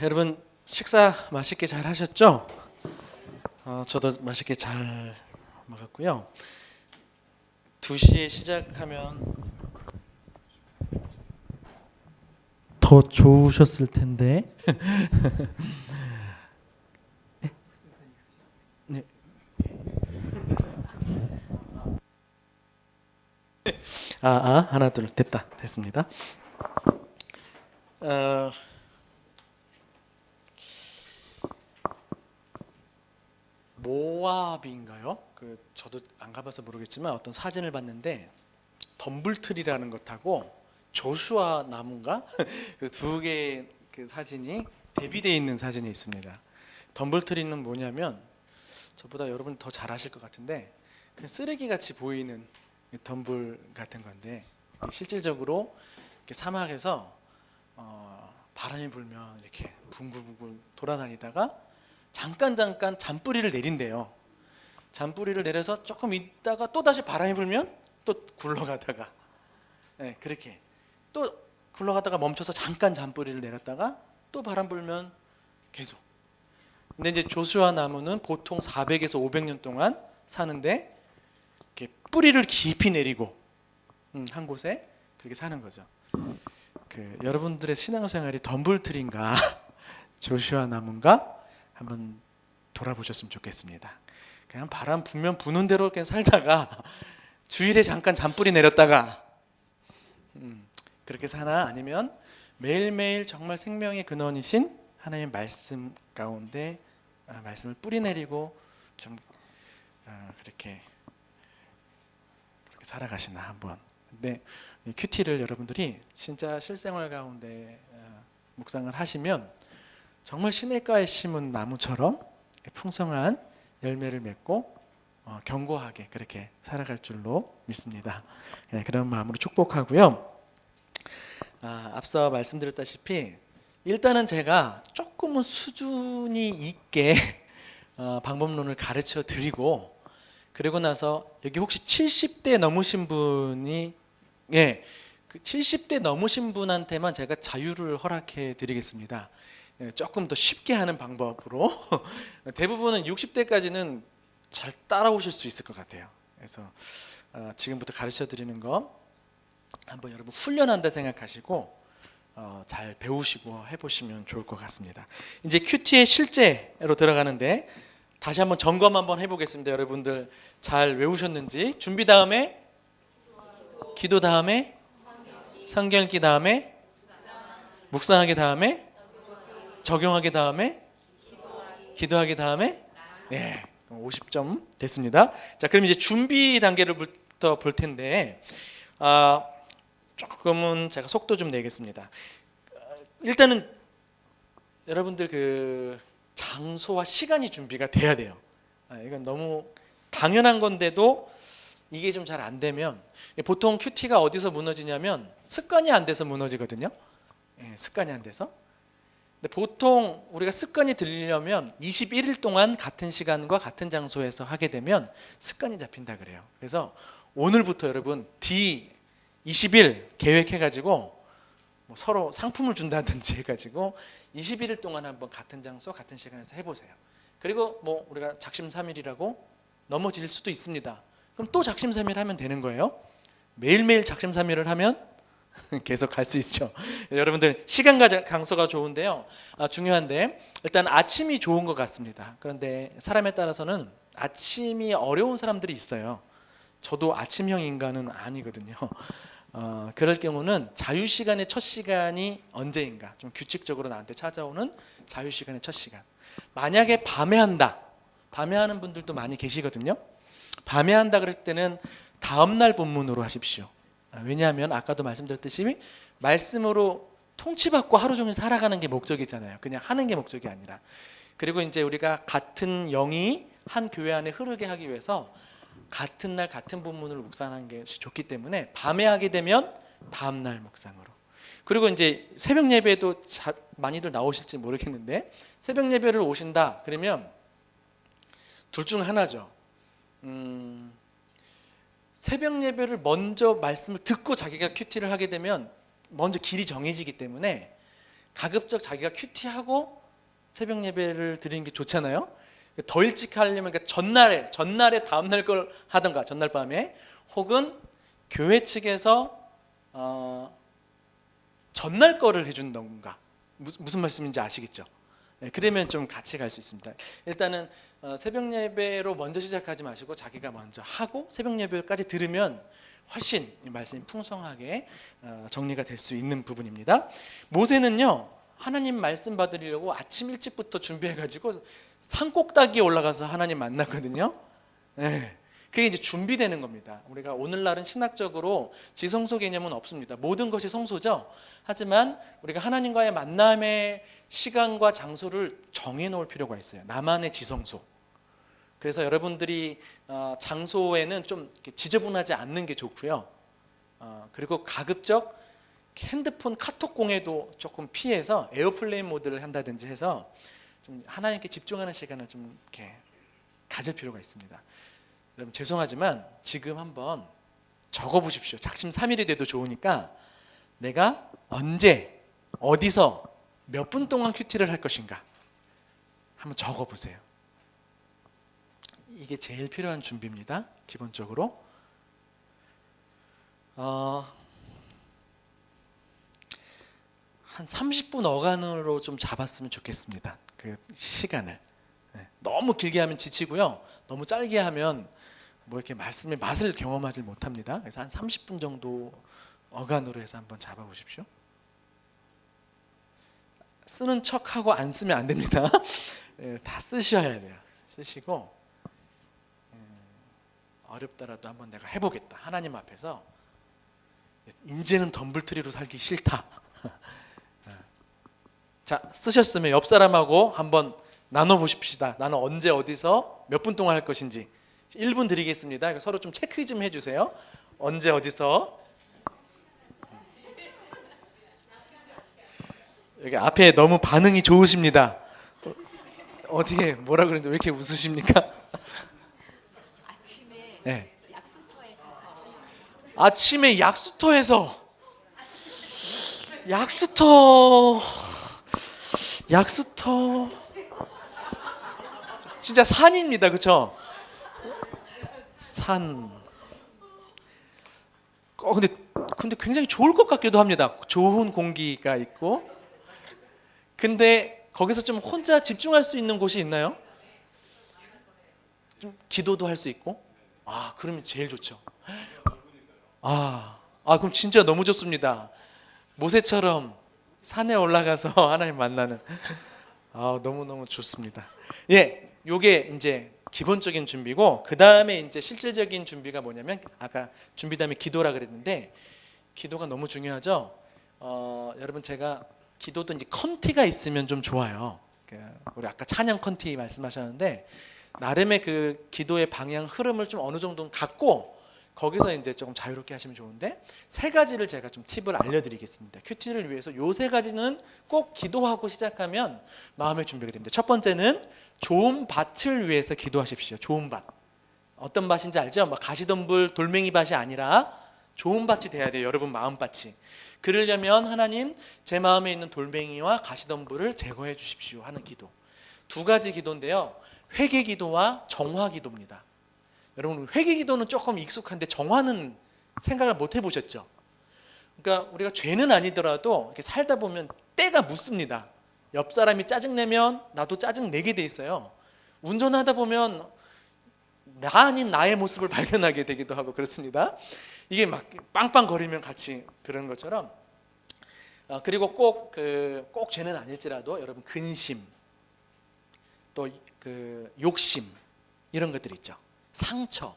여러분 식사 맛있게 잘 하셨죠? 저도 맛있게 잘 먹었고요. 2시에 시작하면 더 좋으셨을 텐데. 네. 하나 둘 됐다 됐습니다. 모압인가요? 저도 안 가봐서 모르겠지만 어떤 사진을 봤는데 덤불트리라는 것하고 조슈아 나무인가 그 두 개의 그 사진이 대비되어 있는 사진이 있습니다. 덤불트리는 뭐냐면 저보다 여러분 더 잘 아실 것 같은데 그냥 쓰레기 같이 보이는 덤불 같은 건데 실질적으로 이렇게 사막에서 바람이 불면 이렇게 붕굴붕굴 돌아다니다가 잠깐 잔뿌리를 내린대요. 잔뿌리를 내려서 조금 있다가 또 다시 바람이 불면 또 굴러가다가 그렇게 또 굴러가다가 멈춰서 잠깐 잔뿌리를 내렸다가 또 바람 불면 계속. 근데 이제 조수아 나무는 보통 400에서 500년 동안 사는데 이렇게 뿌리를 깊이 내리고 한 곳에 그렇게 사는 거죠. 여러분들의 신앙생활이 덤불트리인가 조슈아 나무인가 한번 돌아보셨으면 좋겠습니다. 그냥 바람 불면 부는 대로 그냥 살다가 주일에 잠깐 잔뿌리 내렸다가 그렇게 사나, 아니면 매일매일 정말 생명의 근원이신 하나님의 말씀 가운데 말씀을 뿌리 내리고 좀 그렇게 살아가시나 한번. 근데 큐티를 여러분들이 진짜 실생활 가운데 묵상을 하시면 정말 시냇가에 심은 나무처럼 풍성한 열매를 맺고 견고하게 그렇게 살아갈 줄로 믿습니다. 그런 마음으로 축복하고요. 앞서 말씀드렸다시피 일단은 제가 조금은 수준이 있게 방법론을 가르쳐 드리고, 그리고 나서 여기 혹시 70대 넘으신 분이 그 70대 넘으신 분한테만 제가 자유를 허락해 드리겠습니다. 조금 더 쉽게 하는 방법으로 대부분은 60대까지는 잘 따라오실 수 있을 것 같아요. 그래서 지금부터 가르쳐 드리는 거 한번 여러분 훈련한다 생각하시고 잘 배우시고 해보시면 좋을 것 같습니다. 이제 큐티의 실제로 들어가는데 다시 한번 점검 한번 해보겠습니다. 여러분들 잘 외우셨는지. 준비 다음에 기도 다음에 성경 읽기 다음에 묵상하기 다음에 적용하기 다음에 기도하기 다음에 50점 됐습니다. 자, 그럼 이제 준비 단계를부터 볼 텐데 조금은 제가 속도 좀 내겠습니다. 일단은 여러분들 그 장소와 시간이 준비가 돼야 돼요. 이건 너무 당연한 건데도 이게 좀 잘 안 되면, 보통 큐티가 어디서 무너지냐면 습관이 안 돼서 무너지거든요. 습관이 안 돼서. 근데 보통 우리가 습관이 들리려면 21일 동안 같은 시간과 같은 장소에서 하게 되면 습관이 잡힌다 그래요. 그래서 오늘부터 여러분 D20일 계획해가지고 서로 상품을 준다든지 해가지고 21일 동안 한번 같은 장소 같은 시간에서 해보세요. 그리고 우리가 작심삼일이라고 넘어질 수도 있습니다. 그럼 또 작심삼일 하면 되는 거예요. 매일매일 작심삼일을 하면 계속 할 수 있죠. 여러분들 시간과 장소가 좋은데요. 중요한데 일단 아침이 좋은 것 같습니다. 그런데 사람에 따라서는 아침이 어려운 사람들이 있어요. 저도 아침형 인간은 아니거든요. 그럴 경우는 자유시간의 첫 시간이 언제인가, 좀 규칙적으로 나한테 찾아오는 자유시간의 첫 시간. 만약에 밤에 한다, 밤에 하는 분들도 많이 계시거든요. 밤에 한다 그럴 때는 다음날 본문으로 하십시오. 왜냐하면 아까도 말씀드렸듯이 말씀으로 통치받고 하루 종일 살아가는 게 목적이잖아요. 그냥 하는 게 목적이 아니라. 그리고 이제 우리가 같은 영이 한 교회 안에 흐르게 하기 위해서 같은 날 같은 본문을 묵상하는 것이 좋기 때문에 밤에 하게 되면 다음 날 묵상으로. 그리고 이제 새벽 예배도 많이들 나오실지 모르겠는데, 새벽 예배를 오신다 그러면 둘 중 하나죠. 새벽 예배를 먼저 말씀을 듣고 자기가 큐티를 하게 되면 먼저 길이 정해지기 때문에 가급적 자기가 큐티하고 새벽 예배를 드리는 게 좋잖아요. 더 일찍 하려면 그러니까 전날에 다음날 걸 하던가 전날 밤에 혹은 교회 측에서 전날 거를 해준던가 무슨 말씀인지 아시겠죠? 그러면 좀 같이 갈 수 있습니다. 일단은 새벽 예배로 먼저 시작하지 마시고 자기가 먼저 하고 새벽 예배까지 들으면 훨씬 이 말씀이 풍성하게 정리가 될 수 있는 부분입니다. 모세는요 하나님 말씀 받으려고 아침 일찍부터 준비해가지고 산 꼭대기에 올라가서 하나님 만났거든요. 네. 그게 이제 준비되는 겁니다. 우리가 오늘날은 신학적으로 지성소 개념은 없습니다. 모든 것이 성소죠. 하지만 우리가 하나님과의 만남의 시간과 장소를 정해놓을 필요가 있어요. 나만의 지성소. 그래서 여러분들이 장소에는 좀 지저분하지 않는 게 좋고요. 그리고 가급적 핸드폰 카톡 공해도 조금 피해서 에어플레인 모드를 한다든지 해서 좀 하나님께 집중하는 시간을 좀 이렇게 가질 필요가 있습니다. 여러분 죄송하지만 지금 한번 적어보십시오. 작심 삼일이 돼도 좋으니까 내가 언제 어디서 몇 분 동안 큐티를 할 것인가 한번 적어보세요. 이게 제일 필요한 준비입니다. 기본적으로 한 30분 어간으로 좀 잡았으면 좋겠습니다. 그 시간을 너무 길게 하면 지치고요. 너무 짧게 하면 뭐 이렇게 말씀의 맛을 경험하지 못합니다. 그래서 한 30분 정도 어간으로 해서 한번 잡아보십시오. 쓰는 척하고 안 쓰면 안 됩니다. 다 쓰셔야 돼요. 쓰시고 어렵더라도 한번 내가 해보겠다. 하나님 앞에서 이제는 덤불트리로 살기 싫다. 자, 쓰셨으면 옆 사람하고 한번 나눠보십시다. 나는 언제 어디서 몇 분 동안 할 것인지 1분 드리겠습니다. 서로 좀 체크 좀 해주세요. 언제 어디서. 여기 앞에 너무 반응이 좋으십니다. 어디에 뭐라 그러는데 왜 이렇게 웃으십니까? 아침에 네. 약수터에 가서 아침에 약수터에서 약수터 진짜 산입니다. 그렇죠? 산. 근데 굉장히 좋을 것 같기도 합니다. 좋은 공기가 있고. 근데 거기서 좀 혼자 집중할 수 있는 곳이 있나요? 좀 기도도 할 수 있고. 그러면 제일 좋죠. 그럼 진짜 너무 좋습니다. 모세처럼 산에 올라가서 하나님 만나는. 너무너무 좋습니다. 예, 요게 이제 기본적인 준비고, 그 다음에 이제 실질적인 준비가 뭐냐면 아까 준비 다음에 기도라 그랬는데 기도가 너무 중요하죠. 여러분 제가 기도도 이제 컨티가 있으면 좀 좋아요. 우리 아까 찬양 컨티 말씀하셨는데 나름의 그 기도의 방향 흐름을 좀 어느 정도 갖고 거기서 이제 조금 자유롭게 하시면 좋은데 세 가지를 제가 좀 팁을 알려드리겠습니다. 큐티를 위해서 요 세 가지는 꼭 기도하고 시작하면 마음의 준비가 됩니다. 첫 번째는 좋은 밭을 위해서 기도하십시오. 좋은 밭. 어떤 밭인지 알죠? 막 가시덤불 돌멩이 밭이 아니라 좋은 밭이 돼야 돼요. 여러분 마음밭이. 그러려면 하나님 제 마음에 있는 돌멩이와 가시덤불을 제거해 주십시오 하는 기도. 두 가지 기도인데요. 회개 기도와 정화 기도입니다. 여러분 회개 기도는 조금 익숙한데 정화는 생각을 못 해보셨죠? 그러니까 우리가 죄는 아니더라도 이렇게 살다 보면 때가 묻습니다. 옆 사람이 짜증내면 나도 짜증내게 돼 있어요. 운전하다 보면 나 아닌 나의 모습을 발견하게 되기도 하고 그렇습니다. 이게 막 빵빵거리면 같이 그런 것처럼. 그리고 꼭 죄는 아닐지라도 여러분 근심, 또 그 욕심 이런 것들 있죠. 상처,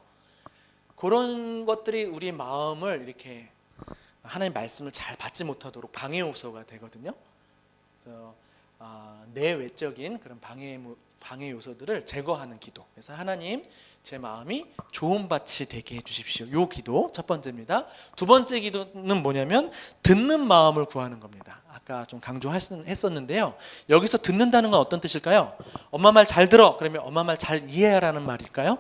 그런 것들이 우리 마음을 이렇게 하나님 말씀을 잘 받지 못하도록 방해 요소가 되거든요. 그래서 내외적인 그런 방해 요소들을 제거하는 기도. 그래서 하나님 제 마음이 좋은 밭이 되게 해주십시오. 요 기도 첫 번째입니다. 두 번째 기도는 뭐냐면 듣는 마음을 구하는 겁니다. 아까 좀 강조했었는데요. 여기서 듣는다는 건 어떤 뜻일까요? 엄마 말 잘 들어. 그러면 엄마 말 잘 이해하라는 말일까요?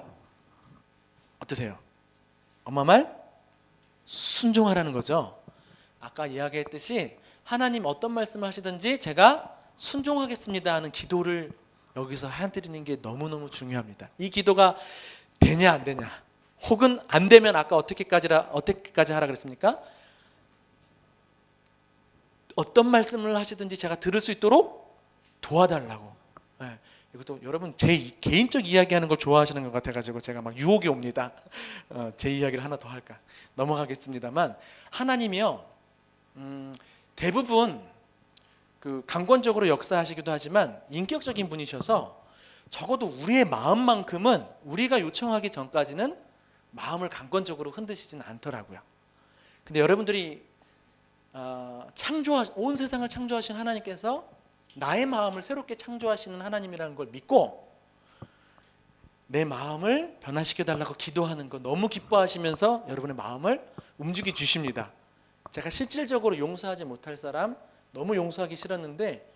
어떠세요? 엄마 말 순종하라는 거죠. 아까 이야기했듯이 하나님 어떤 말씀을 하시든지 제가 순종하겠습니다 하는 기도를 여기서 해드리는 게 너무너무 중요합니다. 이 기도가 되냐 안 되냐, 혹은 안 되면 아까 어떻게까지 하라 그랬습니까? 어떤 말씀을 하시든지 제가 들을 수 있도록 도와달라고. 네, 이것도 여러분 제 개인적 이야기하는 걸 좋아하시는 것 같아가지고 제가 막 유혹이 옵니다. 제 이야기를 하나 더 할까 넘어가겠습니다만, 하나님이요 대부분 그 강권적으로 역사하시기도 하지만 인격적인 분이셔서 적어도 우리의 마음만큼은 우리가 요청하기 전까지는 마음을 강권적으로 흔드시진 않더라고요. 근데 여러분들이 온 세상을 창조하신 하나님께서 나의 마음을 새롭게 창조하시는 하나님이라는 걸 믿고 내 마음을 변화시켜 달라고 기도하는 거 너무 기뻐하시면서 여러분의 마음을 움직여 주십니다. 제가 실질적으로 용서하지 못할 사람 너무 용서하기 싫었는데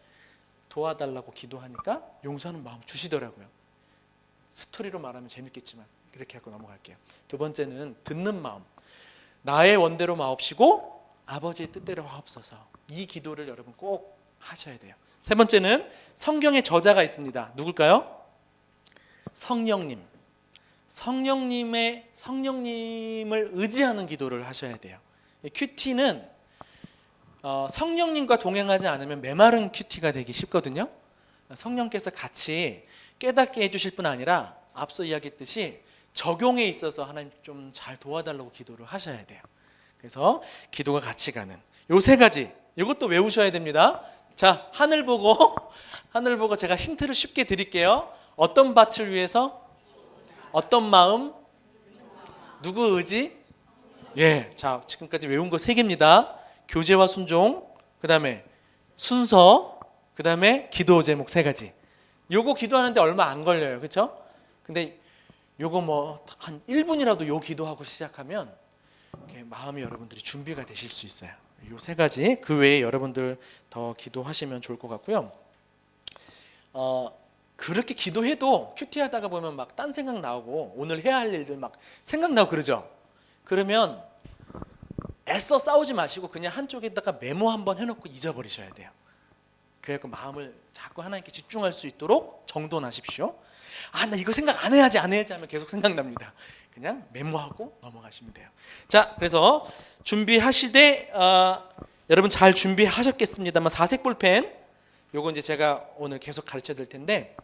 도와달라고 기도하니까 용서하는 마음 주시더라고요. 스토리로 말하면 재밌겠지만 이렇게 하고 넘어갈게요. 두 번째는 듣는 마음. 나의 원대로 마옵시고 아버지의 뜻대로 하옵소서. 이 기도를 여러분 꼭 하셔야 돼요. 세 번째는 성경에 저자가 있습니다. 누굴까요? 성령님. 성령님을 의지하는 기도를 하셔야 돼요. 큐티는 성령님과 동행하지 않으면 메마른 큐티가 되기 쉽거든요. 성령께서 같이 깨닫게 해주실 뿐 아니라 앞서 이야기했듯이 적용에 있어서 하나님 좀 잘 도와달라고 기도를 하셔야 돼요. 그래서 기도가 같이 가는 요 세 가지, 이것도 외우셔야 됩니다. 자, 하늘 보고 제가 힌트를 쉽게 드릴게요. 어떤 밭을 위해서? 어떤 마음? 누구 의지? 예, 자 지금까지 외운 거 세 개입니다. 교제와 순종, 그 다음에 순서, 그 다음에 기도 제목 세 가지. 요거 기도하는데 얼마 안 걸려요, 그렇죠? 근데 요거 뭐 한 1분이라도 요 기도하고 시작하면 마음이 여러분들이 준비가 되실 수 있어요. 요 세 가지, 그 외에 여러분들 더 기도하시면 좋을 것 같고요. 그렇게 기도해도 큐티하다가 보면 막 딴 생각 나오고 오늘 해야 할 일들 막 생각나고 그러죠. 그러면 애써 싸우지 마시고 그냥 한쪽에다가 메모 한번 해놓고 잊어버리셔야 돼요. 그래서 마음을 자꾸 하나님께 집중할 수 있도록 정돈하십시오. 나 이거 생각 안 해야지 하면 계속 생각납니다. 그냥 메모하고 넘어가시면 돼요. 자, 그래서 준비하실 때 여러분 잘 준비하셨겠습니다만, 사색 볼펜 요거 이제 제가 오늘 계속 가르쳐 드릴 텐데,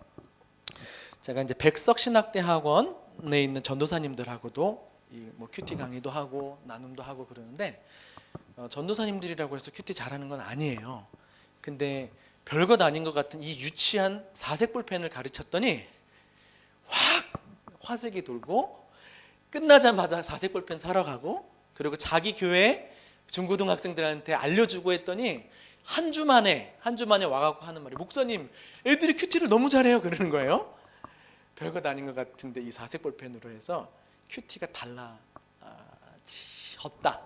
제가 이제 백석신학대학원에 있는 전도사님들하고도 뭐 큐티 강의도 하고 나눔도 하고 그러는데, 전도사님들이라고 해서 큐티 잘하는 건 아니에요. 근데 별것 아닌 것 같은 이 유치한 사색 볼펜을 가르쳤더니 확 화색이 돌고 끝나자마자 사색 볼펜 사러 가고, 그리고 자기 교회 중고등학생들한테 알려주고 했더니 한 주 만에 와갖고 하는 말이, 목사님 애들이 큐티를 너무 잘해요 그러는 거예요. 별것 아닌 것 같은데 이 사색 볼펜으로 해서 큐티가 달라졌다.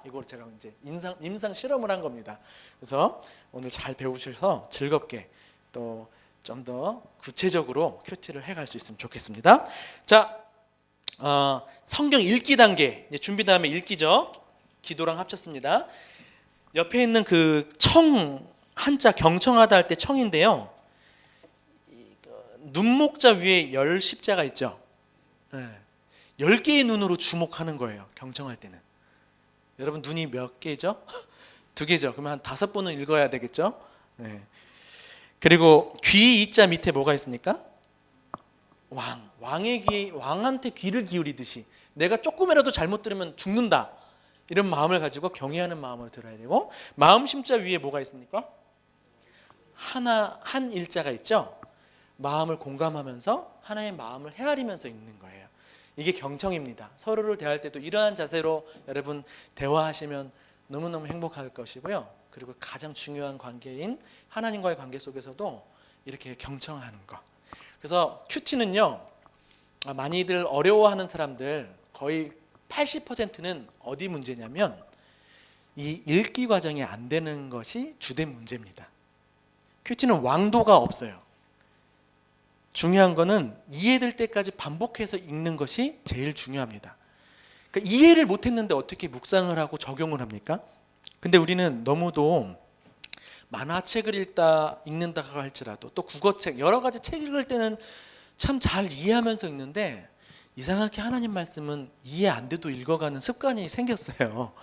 이걸 제가 이제 임상 실험을 한 겁니다. 그래서 오늘 잘 배우셔서 즐겁게 또 좀 더 구체적으로 큐티를 해갈 수 있으면 좋겠습니다. 자, 성경 읽기 단계 준비 다음에 읽기죠. 기도랑 합쳤습니다. 옆에 있는 그 청 한자, 경청하다 할 때 청인데요. 눈목자 위에 열 십자가 있죠. 10개의 눈으로 주목하는 거예요. 경청할 때는. 여러분 눈이 몇 개죠? 2개죠. 그러면 한 5번은 읽어야 되겠죠. 네. 그리고 귀 이자 밑에 뭐가 있습니까? 왕한테 귀를 기울이듯이 내가 조금이라도 잘못 들으면 죽는다, 이런 마음을 가지고 경외하는 마음을 들어야 되고, 마음 심자 위에 뭐가 있습니까? 한 일자가 있죠. 마음을 공감하면서 하나의 마음을 헤아리면서 읽는 거예요. 이게 경청입니다. 서로를 대할 때도 이러한 자세로 여러분 대화하시면 너무너무 행복할 것이고요. 그리고 가장 중요한 관계인 하나님과의 관계 속에서도 이렇게 경청하는 것. 그래서 큐티는요, 많이들 어려워하는 사람들 거의 80%는 어디 문제냐면 이 읽기 과정이 안 되는 것이 주된 문제입니다. 큐티는 왕도가 없어요. 중요한 거는 이해될 때까지 반복해서 읽는 것이 제일 중요합니다. 그러니까 이해를 못했는데 어떻게 묵상을 하고 적용을 합니까? 근데 우리는 너무도 만화책을 읽는다고 할지라도 또 국어책 여러 가지 책 읽을 때는 참 잘 이해하면서 읽는데 이상하게 하나님 말씀은 이해 안 돼도 읽어가는 습관이 생겼어요.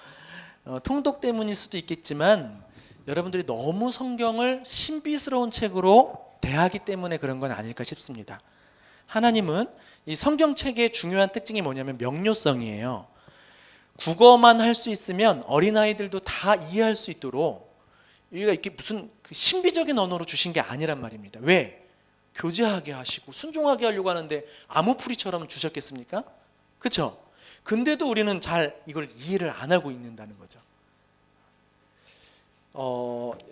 통독 때문일 수도 있겠지만 여러분들이 너무 성경을 신비스러운 책으로 대하기 때문에 그런 건 아닐까 싶습니다. 하나님은 이 성경책의 중요한 특징이 뭐냐면 명료성이에요. 국어만 할 수 있으면 어린아이들도 다 이해할 수 있도록 여기가 이렇게 무슨 신비적인 언어로 주신 게 아니란 말입니다. 왜? 교제하게 하시고 순종하게 하려고 하는데 아무풀이처럼 주셨겠습니까? 그렇죠? 근데도 우리는 잘 이걸 이해를 안 하고 있는다는 거죠.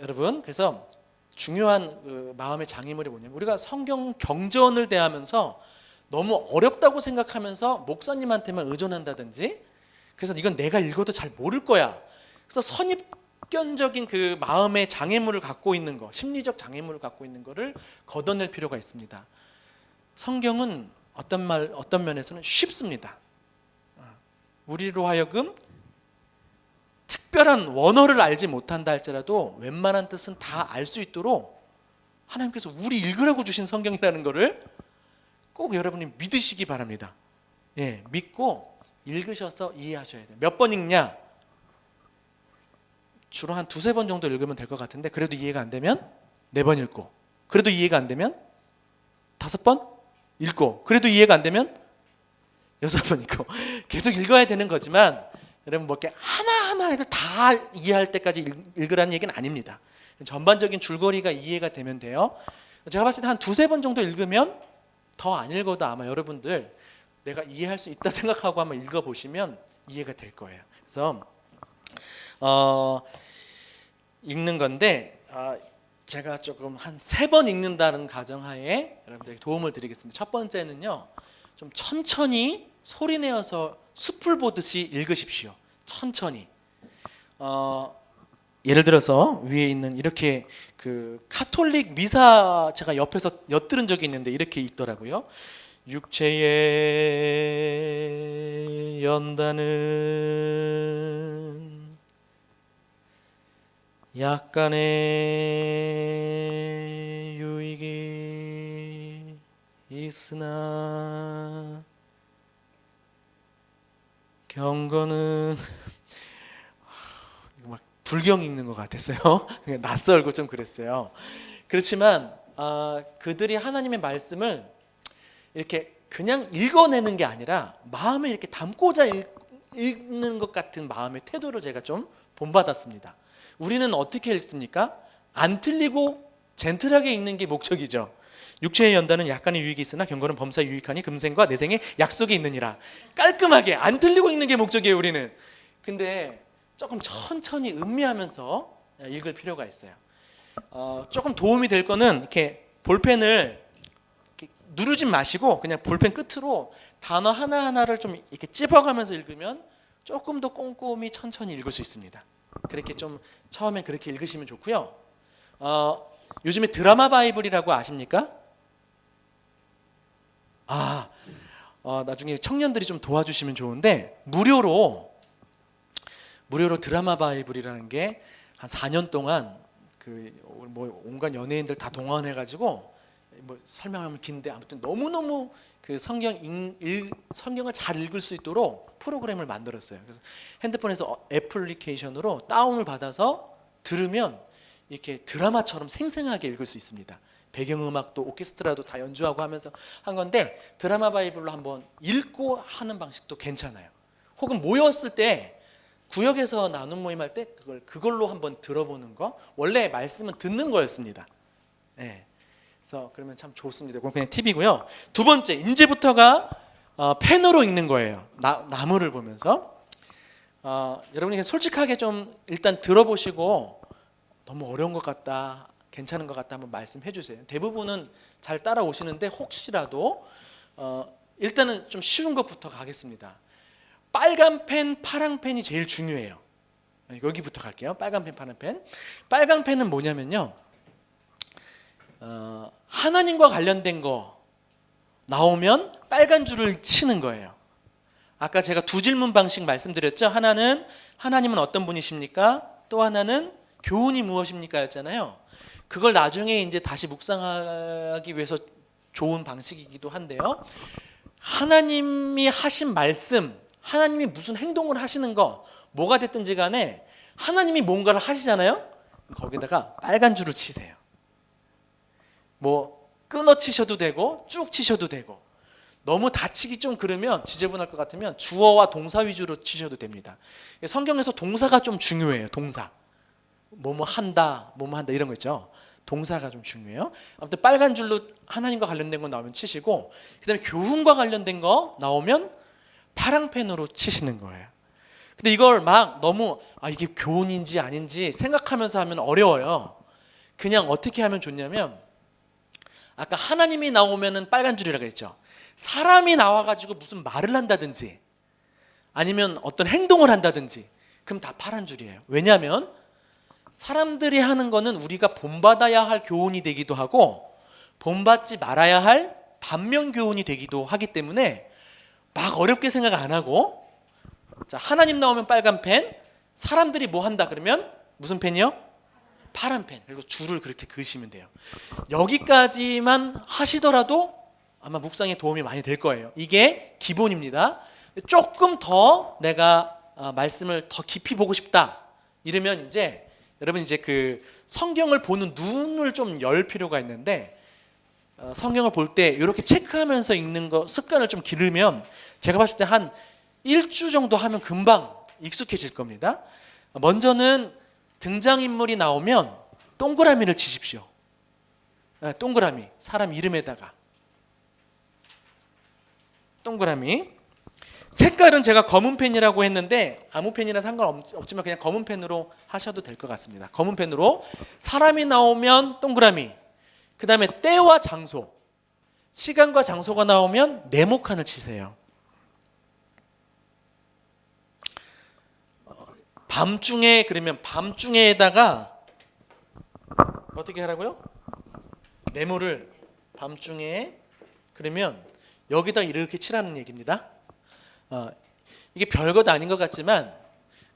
여러분, 그래서 중요한 그 마음의 장애물이 뭐냐면 우리가 성경 경전을 대하면서 너무 어렵다고 생각하면서 목사님한테만 의존한다든지, 그래서 이건 내가 읽어도 잘 모를 거야. 그래서 선입견적인 그 마음의 장애물을 갖고 있는 거, 심리적 장애물을 갖고 있는 거를 걷어낼 필요가 있습니다. 성경은 어떤 면에서는 쉽습니다. 우리로 하여금 특별한 원어를 알지 못한다 할지라도 웬만한 뜻은 다 알 수 있도록 하나님께서 우리 읽으라고 주신 성경이라는 것을 꼭 여러분이 믿으시기 바랍니다. 예, 믿고 읽으셔서 이해하셔야 돼요. 몇 번 읽냐? 주로 한 2-3번 정도 읽으면 될 것 같은데 그래도 이해가 안 되면 4번 읽고, 그래도 이해가 안 되면 5번 읽고, 그래도 이해가 안 되면 6번 읽고 계속 읽어야 되는 거지만 여러분 뭐 이렇게 하나하나를 다 이해할 때까지 읽으라는 얘기는 아닙니다. 전반적인 줄거리가 이해가 되면 돼요. 제가 봤을 때 한 2-3번 정도 읽으면 더 안 읽어도 아마 여러분들 내가 이해할 수 있다 생각하고 한번 읽어보시면 이해가 될 거예요. 그래서 읽는 건데 제가 조금 한 3번 읽는다는 가정하에 여러분들에게 도움을 드리겠습니다. 첫 번째는요, 좀 천천히 소리내어서 숲을 보듯이 읽으십시오. 천천히. 예를 들어서 위에 있는 이렇게 그 카톨릭 미사 제가 옆에서 엿들은 적이 있는데 이렇게 읽더라고요. 육체의 연단은 약간의 유익이 있으나 경건은 막 불경 읽는 것 같았어요. 낯설고 좀 그랬어요. 그렇지만 그들이 하나님의 말씀을 이렇게 그냥 읽어내는 게 아니라 마음에 이렇게 담고자 읽는 것 같은 마음의 태도를 제가 좀 본받았습니다. 우리는 어떻게 읽습니까? 안 틀리고 젠틀하게 읽는 게 목적이죠. 육체의 연단은 약간의 유익이 있으나 경건은 범사에 유익하니 금생과 내생에 약속이 있느니라. 깔끔하게 안 틀리고 읽는 게 목적이에요, 우리는. 근데 조금 천천히 음미하면서 읽을 필요가 있어요. 조금 도움이 될 거는 이렇게 볼펜을 이렇게 누르진 마시고 그냥 볼펜 끝으로 단어 하나하나를 좀 이렇게 찝어가면서 읽으면 조금 더 꼼꼼히 천천히 읽을 수 있습니다. 그렇게 좀 처음엔 그렇게 읽으시면 좋고요. 요즘에 드라마 바이블이라고 아십니까? 나중에 청년들이 좀 도와주시면 좋은데 무료로 드라마 바이블이라는 게 한 4년 동안 뭐 온갖 연예인들 다 동원해가지고 뭐 설명하면 긴데 아무튼 너무너무 그 성경을 잘 읽을 수 있도록 프로그램을 만들었어요. 그래서 핸드폰에서 애플리케이션으로 다운을 받아서 들으면 이렇게 드라마처럼 생생하게 읽을 수 있습니다. 배경음악도 오케스트라도 다 연주하고 하면서 한 건데 드라마 바이블로 한번 읽고 하는 방식도 괜찮아요. 혹은 모였을 때 구역에서 나눔 모임할 때 그걸로 한번 들어보는 거. 원래 말씀은 듣는 거였습니다. 네. 그래서 그러면 참 좋습니다. 그건 그냥 팁이고요. 두 번째, 이제부터가 펜으로 읽는 거예요. 나무를 보면서. 여러분이 솔직하게 좀 일단 들어보시고 너무 어려운 것 같다, 괜찮은 것 같다 한번 말씀해 주세요. 대부분은 잘 따라오시는데 혹시라도 일단은 좀 쉬운 것부터 가겠습니다. 빨간 펜, 파란 펜이 제일 중요해요. 여기부터 갈게요. 빨간 펜, 파란 펜. 빨간 펜은 뭐냐면요, 하나님과 관련된 거 나오면 빨간 줄을 치는 거예요. 아까 제가 두 질문 방식 말씀드렸죠. 하나는 하나님은 어떤 분이십니까? 또 하나는 교훈이 무엇입니까? 였잖아요. 그걸 나중에 이제 다시 묵상하기 위해서 좋은 방식이기도 한데요. 하나님이 하신 말씀, 하나님이 무슨 행동을 하시는 거, 뭐가 됐든지 간에 하나님이 뭔가를 하시잖아요. 거기다가 빨간 줄을 치세요. 뭐 끊어 치셔도 되고 쭉 치셔도 되고, 너무 다치기 좀 그러면 지저분할 것 같으면 주어와 동사 위주로 치셔도 됩니다. 성경에서 동사가 좀 중요해요. 동사. 뭐뭐 한다, 뭐뭐 한다 이런 거 있죠. 동사가 좀 중요해요. 아무튼 빨간 줄로 하나님과 관련된 거 나오면 치시고, 그다음에 교훈과 관련된 거 나오면 파랑 펜으로 치시는 거예요. 근데 이걸 막 너무 이게 교훈인지 아닌지 생각하면서 하면 어려워요. 그냥 어떻게 하면 좋냐면, 아까 하나님이 나오면은 빨간 줄이라고 했죠. 사람이 나와가지고 무슨 말을 한다든지 아니면 어떤 행동을 한다든지 그럼 다 파란 줄이에요. 왜냐하면 사람들이 하는 거는 우리가 본받아야 할 교훈이 되기도 하고 본받지 말아야 할 반면 교훈이 되기도 하기 때문에 막 어렵게 생각 안 하고, 자, 하나님 나오면 빨간 펜, 사람들이 뭐 한다 그러면 무슨 펜이요? 파란 펜. 그리고 줄을 그렇게 그으시면 돼요. 여기까지만 하시더라도 아마 묵상에 도움이 많이 될 거예요. 이게 기본입니다. 조금 더 내가 말씀을 더 깊이 보고 싶다 이러면 이제 여러분 이제 그 성경을 보는 눈을 좀 열 필요가 있는데, 성경을 볼 때 이렇게 체크하면서 읽는 거 습관을 좀 기르면 제가 봤을 때 한 1주 정도 하면 금방 익숙해질 겁니다. 먼저는 등장인물이 나오면 동그라미를 치십시오. 동그라미, 사람 이름에다가 동그라미. 색깔은 제가 검은 펜이라고 했는데 아무 펜이나 상관없지만 그냥 검은 펜으로 하셔도 될 것 같습니다. 검은 펜으로 사람이 나오면 동그라미, 그 다음에 때와 장소, 시간과 장소가 나오면 네모칸을 치세요. 밤중에, 그러면 밤중에에다가 어떻게 하라고요? 네모를 밤중에, 그러면 여기다 이렇게 치라는 얘기입니다. 이게 별것 아닌 것 같지만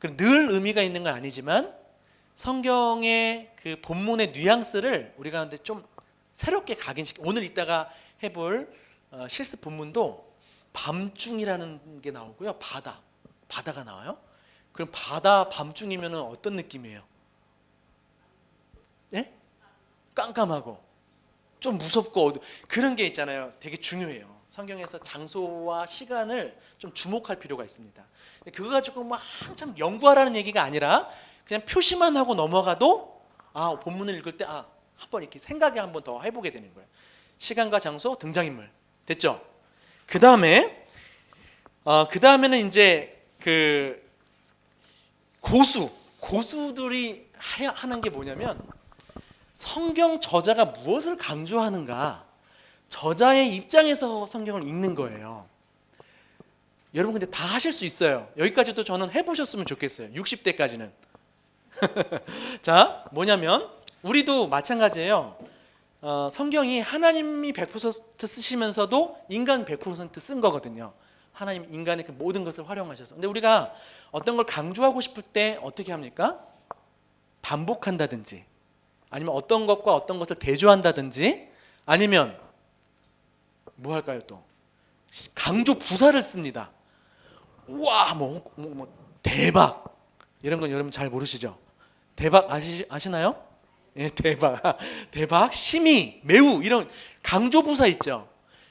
늘 의미가 있는 건 아니지만 성경의 그 본문의 뉘앙스를 우리가 근데 좀 새롭게 각인시켜. 오늘 이따가 해볼 실습 본문도 밤중이라는 게 나오고요. 바다가 나와요. 그럼 바다 밤중이면 어떤 느낌이에요? 예? 깜깜하고 좀 무섭고 그런 게 있잖아요. 되게 중요해요. 성경에서 장소와 시간을 좀 주목할 필요가 있습니다. 그거 가지고 막 한참 연구하라는 얘기가 아니라 그냥 표시만 하고 넘어가도 본문을 읽을 때 한번 이렇게 생각이 한번 더 해보게 되는 거예요. 시간과 장소, 등장인물 됐죠? 그 다음에는 이제 그 고수들이 하는 게 뭐냐면 성경 저자가 무엇을 강조하는가, 저자의 입장에서 성경을 읽는 거예요. 여러분 근데 다 하실 수 있어요. 여기까지도 저는 해보셨으면 좋겠어요. 60대까지는. 자, 뭐냐면 우리도 마찬가지예요. 성경이 하나님이 100% 쓰시면서도 인간 100% 쓴 거거든요. 하나님 인간의 그 모든 것을 활용하셔서. 근데 우리가 어떤 걸 강조하고 싶을 때 어떻게 합니까? 반복한다든지 아니면 어떤 것과 어떤 것을 대조한다든지 아니면 뭐 할까요? 또 강조 부사를 씁니다. 우와 뭐 대박 이런 건 여러분 잘 모르시죠? 대박 아시나요? 예, 대박, 심히, 매우 이런 강조 부사 있죠.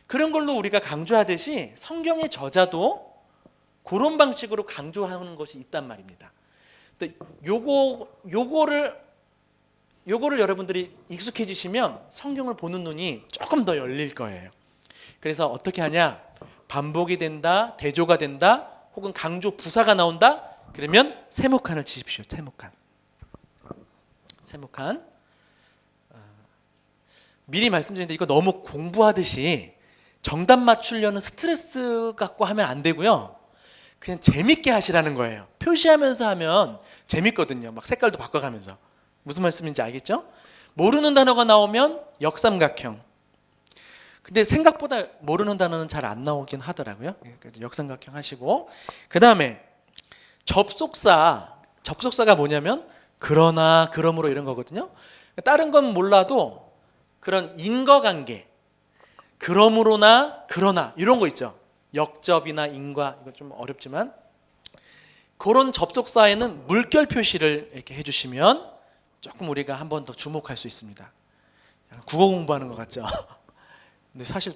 그런 걸로 우리가 강조하듯이 성경의 저자도 그런 방식으로 강조하는 것이 있단 말입니다. 요거를 여러분들이 익숙해지시면 성경을 보는 눈이 조금 더 열릴 거예요. 그래서 어떻게 하냐? 반복이 된다, 대조가 된다, 혹은 강조 부사가 나온다. 그러면 세모칸을 치십시오. 세모칸. 미리 말씀드리는데 이거 너무 공부하듯이 정답 맞추려는 스트레스 갖고 하면 안 되고요. 그냥 재밌게 하시라는 거예요. 표시하면서 하면 재밌거든요. 막 색깔도 바꿔가면서. 무슨 말씀인지 알겠죠? 모르는 단어가 나오면 역삼각형. 근데 생각보다 모르는 단어는 잘 안 나오긴 하더라고요. 역삼각형 하시고, 그 다음에 접속사가 뭐냐면 그러나, 그러므로 이런 거거든요. 다른 건 몰라도 그런 인과관계, 그러므로나, 그러나 이런 거 있죠. 역접이나 인과, 이거 좀 어렵지만 그런 접속사에는 물결 표시를 이렇게 해주시면 조금 우리가 한 번 더 주목할 수 있습니다. 국어 공부하는 것 같죠? 근데 사실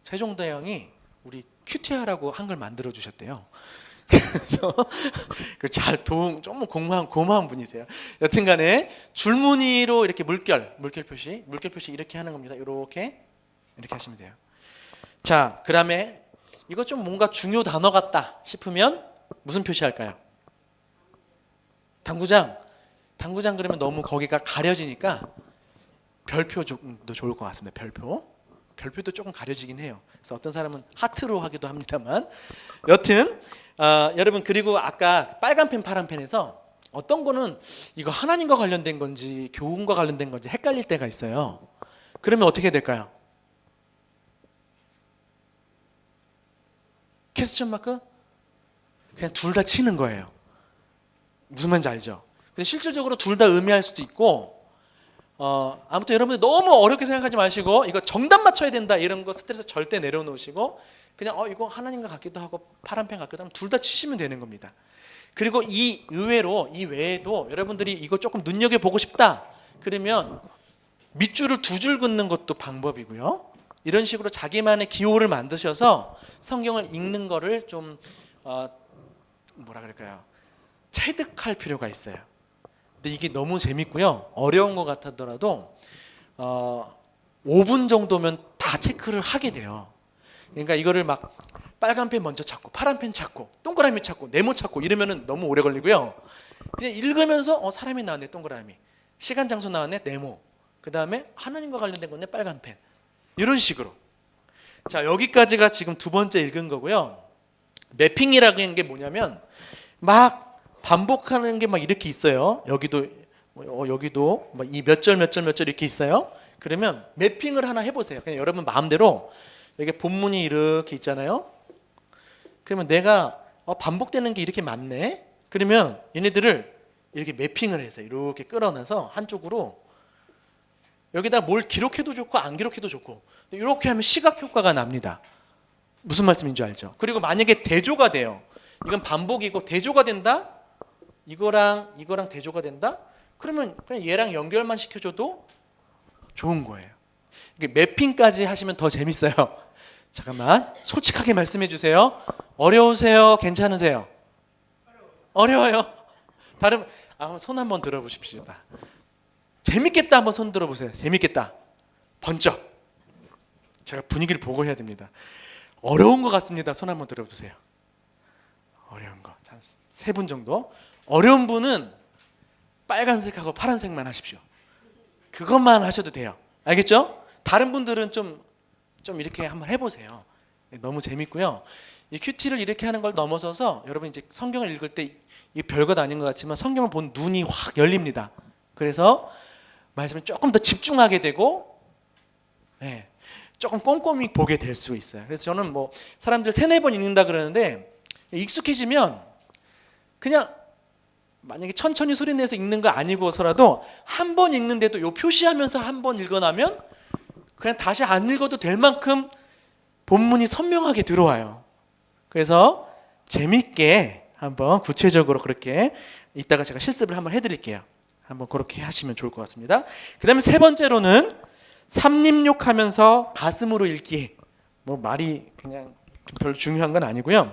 세종대왕이 우리 큐티하라고 한글 만들어 주셨대요. 그래서 잘 도움 좀 고마운 분이세요. 여튼간에 줄무늬로 이렇게 물결 표시 이렇게 하는 겁니다. 이렇게 하시면 돼요. 자, 그다음에 이거 좀 뭔가 중요 단어 같다 싶으면 무슨 표시할까요? 당구장 그러면 너무 거기가 가려지니까 별표도 좋을 것 같습니다. 별표도 조금 가려지긴 해요. 그래서 어떤 사람은 하트로 하기도 합니다만, 여튼 여러분, 그리고 아까 빨간 펜 파란 펜에서 어떤 거는 이거 하나님과 관련된 건지 교훈과 관련된 건지 헷갈릴 때가 있어요. 그러면 어떻게 될까요? 퀘스천 마크? 그냥 둘 다 치는 거예요. 무슨 말인지 알죠? 근데 실질적으로 둘 다 의미할 수도 있고, 아무튼 여러분들 너무 어렵게 생각하지 마시고 이거 정답 맞춰야 된다 이런 거 스트레스 절대 내려놓으시고 그냥 이거 하나님과 같기도 하고 파란 펜 같기도 하면 둘 다 치시면 되는 겁니다. 그리고 이 외에도 여러분들이 이거 조금 눈여겨보고 싶다 그러면 밑줄을 두 줄 긋는 것도 방법이고요. 이런 식으로 자기만의 기호를 만드셔서 성경을 읽는 거를 좀 뭐라 그럴까요? 체득할 필요가 있어요. 근데 이게 너무 재밌고요. 어려운 것 같더라도 5분 정도면 다 체크를 하게 돼요. 그러니까 이거를 막 빨간 펜 먼저 찾고 파란 펜 찾고 동그라미 찾고 네모 찾고 이러면은 너무 오래 걸리고요. 그냥 읽으면서 사람이 나왔네 동그라미, 시간 장소 나왔네 네모, 그 다음에 하나님과 관련된 건데 빨간 펜, 이런 식으로. 자, 여기까지가 지금 두 번째 읽은 거고요. 매핑이라는 게 뭐냐면 막 반복하는 게 막 이렇게 있어요. 여기도 막 이 몇 절 이렇게 있어요. 그러면 매핑을 하나 해보세요. 그냥 여러분 마음대로 여기 본문이 이렇게 있잖아요. 그러면 내가 반복되는 게 이렇게 많네. 그러면 얘네들을 이렇게 매핑을 해서 이렇게 끌어내서 한쪽으로 여기다 뭘 기록해도 좋고 안 기록해도 좋고 이렇게 하면 시각 효과가 납니다. 무슨 말씀인지 알죠? 그리고 만약에 대조가 돼요. 이건 반복이고 대조가 된다. 이거랑 대조가 된다? 그러면 그냥 얘랑 연결만 시켜줘도 좋은 거예요. 이게 매핑까지 하시면 더 재밌어요. 잠깐만, 솔직하게 말씀해 주세요. 어려우세요? 괜찮으세요? 어려워요? 다른 손 한번 들어보십시오. 재밌겠다 한번 손 들어보세요. 재밌겠다. 번쩍. 제가 분위기를 보고 해야 됩니다. 어려운 것 같습니다. 손 한번 들어보세요. 어려운 거. 한 3분 정도. 어려운 분은 빨간색하고 파란색만 하십시오. 그것만 하셔도 돼요. 알겠죠? 다른 분들은 좀 이렇게 한번 해보세요. 너무 재밌고요. 이 큐티를 이렇게 하는 걸 넘어서서 여러분 이제 성경을 읽을 때 이 별것 아닌 것 같지만 성경을 본 눈이 확 열립니다. 그래서 말씀을 조금 더 집중하게 되고, 조금 꼼꼼히 보게 될 수 있어요. 그래서 저는 뭐 사람들 3-4번 읽는다 그러는데 익숙해지면 그냥 만약에 천천히 소리 내서 읽는 거 아니고서라도 한 번 읽는데도 요 표시하면서 한 번 읽어나면 그냥 다시 안 읽어도 될 만큼 본문이 선명하게 들어와요. 그래서 재밌게 한번 구체적으로 그렇게 이따가 제가 실습을 한번 해드릴게요. 한번 그렇게 하시면 좋을 것 같습니다. 그 다음에 3번째로는 삼림욕하면서 가슴으로 읽기. 뭐 말이 그냥 별로 중요한 건 아니고요.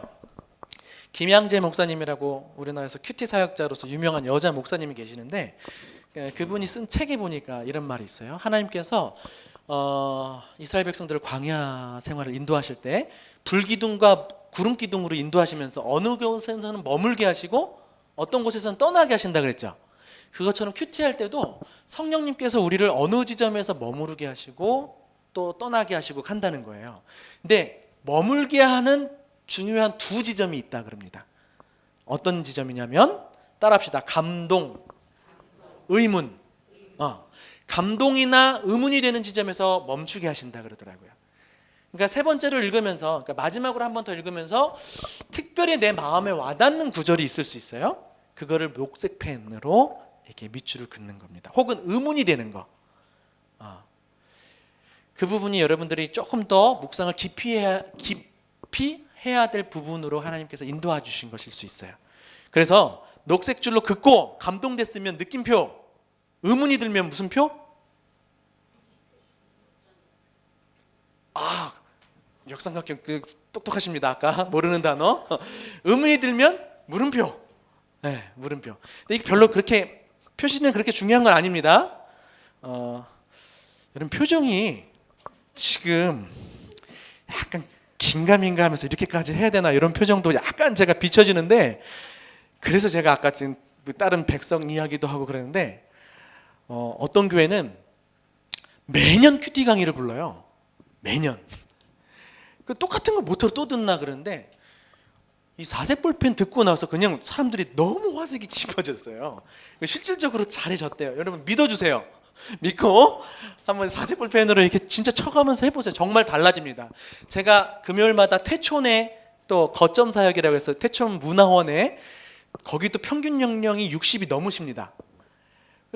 김양재 목사님이라고 우리나라에서 큐티 사역자로서 유명한 여자 목사님이 계시는데 그분이 쓴 책에 보니까 이런 말이 있어요. 하나님께서 이스라엘 백성들을 광야 생활을 인도하실 때 불기둥과 구름기둥으로 인도하시면서 어느 곳에서는 머물게 하시고 어떤 곳에서는 떠나게 하신다 그랬죠. 그것처럼 큐티할 때도 성령님께서 우리를 어느 지점에서 머무르게 하시고 또 떠나게 하시고 한다는 거예요. 근데 머물게 하는 중요한 2 지점이 있다 그럽니다. 어떤 지점이냐면 따라합시다. 감동, 의문. 감동이나 의문이 되는 지점에서 멈추게 하신다 그러더라고요. 그러니까 3번째로 읽으면서, 그러니까 마지막으로 한 번 더 읽으면서 특별히 내 마음에 와닿는 구절이 있을 수 있어요. 그거를 녹색 펜으로 이렇게 밑줄을 긋는 겁니다. 혹은 의문이 되는 거. 그 부분이 여러분들이 조금 더 묵상을 깊이 해야 될 부분으로 하나님께서 인도해 주신 것일 수 있어요. 그래서 녹색 줄로 긋고 감동됐으면 느낌표, 의문이 들면 무슨 표? 역삼각형 똑똑하십니다. 아까 모르는 단어. 의문이 들면 물음표. 네, 물음표. 근데 이게 별로 그렇게 표시는 그렇게 중요한 건 아닙니다. 여러분 표정이 지금 약간 긴가민가하면서 이렇게까지 해야 되나 이런 표정도 약간 제가 비춰지는데, 그래서 제가 아까 지금 다른 백성 이야기도 하고 그러는데 어떤 교회는 매년 큐티 강의를 불러요. 매년. 그 똑같은 거 모터로 또 듣나 그러는데 이 4색 볼펜 듣고 나서 그냥 사람들이 너무 화색이 깊어졌어요. 실질적으로 잘해졌대요. 여러분 믿어주세요. 믿고 한번 4색 볼펜으로 이렇게 진짜 쳐가면서 해보세요. 정말 달라집니다. 제가 금요일마다 태촌에 또 거점 사역이라고 해서 태촌 문화원에 거기 또 평균 연령이 60이 넘으십니다.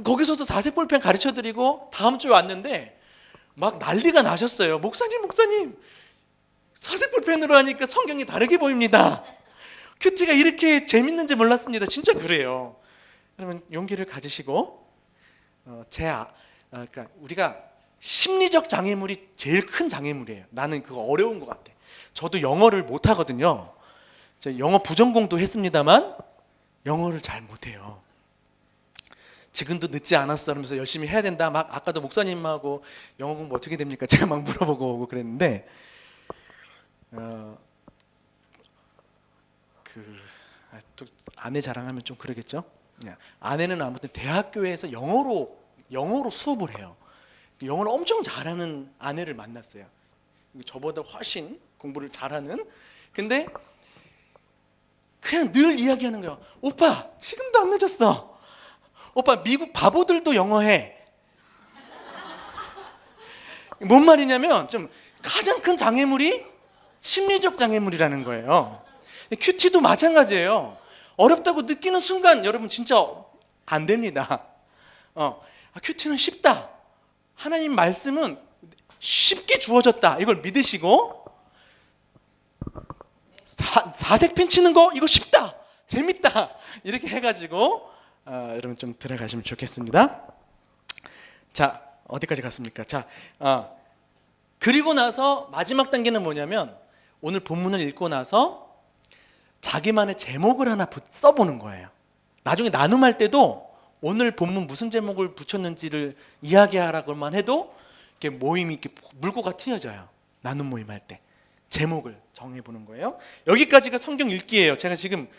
거기서도 4색 볼펜 가르쳐드리고 다음 주에 왔는데 막 난리가 나셨어요. 목사님 4색 볼펜으로 하니까 성경이 다르게 보입니다. 큐티가 이렇게 재밌는지 몰랐습니다. 진짜 그래요. 여러분 용기를 가지시고 그러니까 우리가 심리적 장애물이 제일 큰 장애물이에요. 나는 그거 어려운 것 같아. 저도 영어를 못하거든요. 제가 영어 부전공도 했습니다만 영어를 잘 못해요. 지금도 늦지 않았어 하면서 열심히 해야 된다. 막 아까도 목사님하고 영어 공부 어떻게 됩니까? 제가 막 물어보고 오고 그랬는데 또 아내 자랑하면 좀 그러겠죠. 아내는 아무튼 대학교에서 영어로 수업을 해요. 영어를 엄청 잘하는 아내를 만났어요. 저보다 훨씬 공부를 잘하는. 근데 그냥 늘 이야기하는 거예요. 오빠 지금도 안 늦었어. 오빠 미국 바보들도 영어해. 뭔 말이냐면 좀 가장 큰 장애물이 심리적 장애물이라는 거예요. 큐티도 마찬가지예요. 어렵다고 느끼는 순간 여러분 진짜 안 됩니다. 큐티는 쉽다. 하나님 말씀은 쉽게 주어졌다. 이걸 믿으시고 4색 펜 치는 거 이거 쉽다. 재밌다. 이렇게 해가지고 여러분 좀 들어가시면 좋겠습니다. 자, 어디까지 갔습니까? 자, 그리고 나서 마지막 단계는 뭐냐면 오늘 본문을 읽고 나서 자기만의 제목을 하나 써보는 거예요. 나중에 나눔할 때도 오늘 본문 무슨 제목을 붙였는지를 이야기하라고만 해도 이렇게 모임이 이렇게 물꼬가 트여져요. 나눔 모임할 때 제목을 정해보는 거예요. 여기까지가 성경 읽기예요. 제가 지금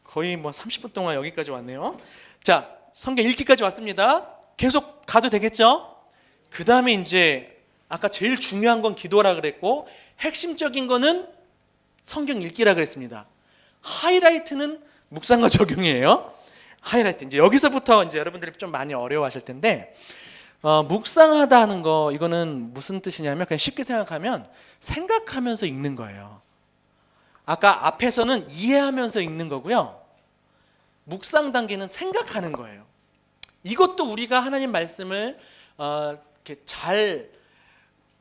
거의 30분 동안 여기까지 왔네요. 자, 성경 읽기까지 왔습니다. 계속 가도 되겠죠? 그 다음에 이제 아까 제일 중요한 건 기도라 그랬고 핵심적인 거는 성경 읽기라 그랬습니다. 하이라이트는 묵상과 적용이에요. 하이라이트 이제 여기서부터 이제 여러분들이 좀 많이 어려워하실 텐데 묵상하다 하는 거 이거는 무슨 뜻이냐면 그냥 쉽게 생각하면 생각하면서 읽는 거예요. 아까 앞에서는 이해하면서 읽는 거고요. 묵상 단계는 생각하는 거예요. 이것도 우리가 하나님 말씀을 이렇게 잘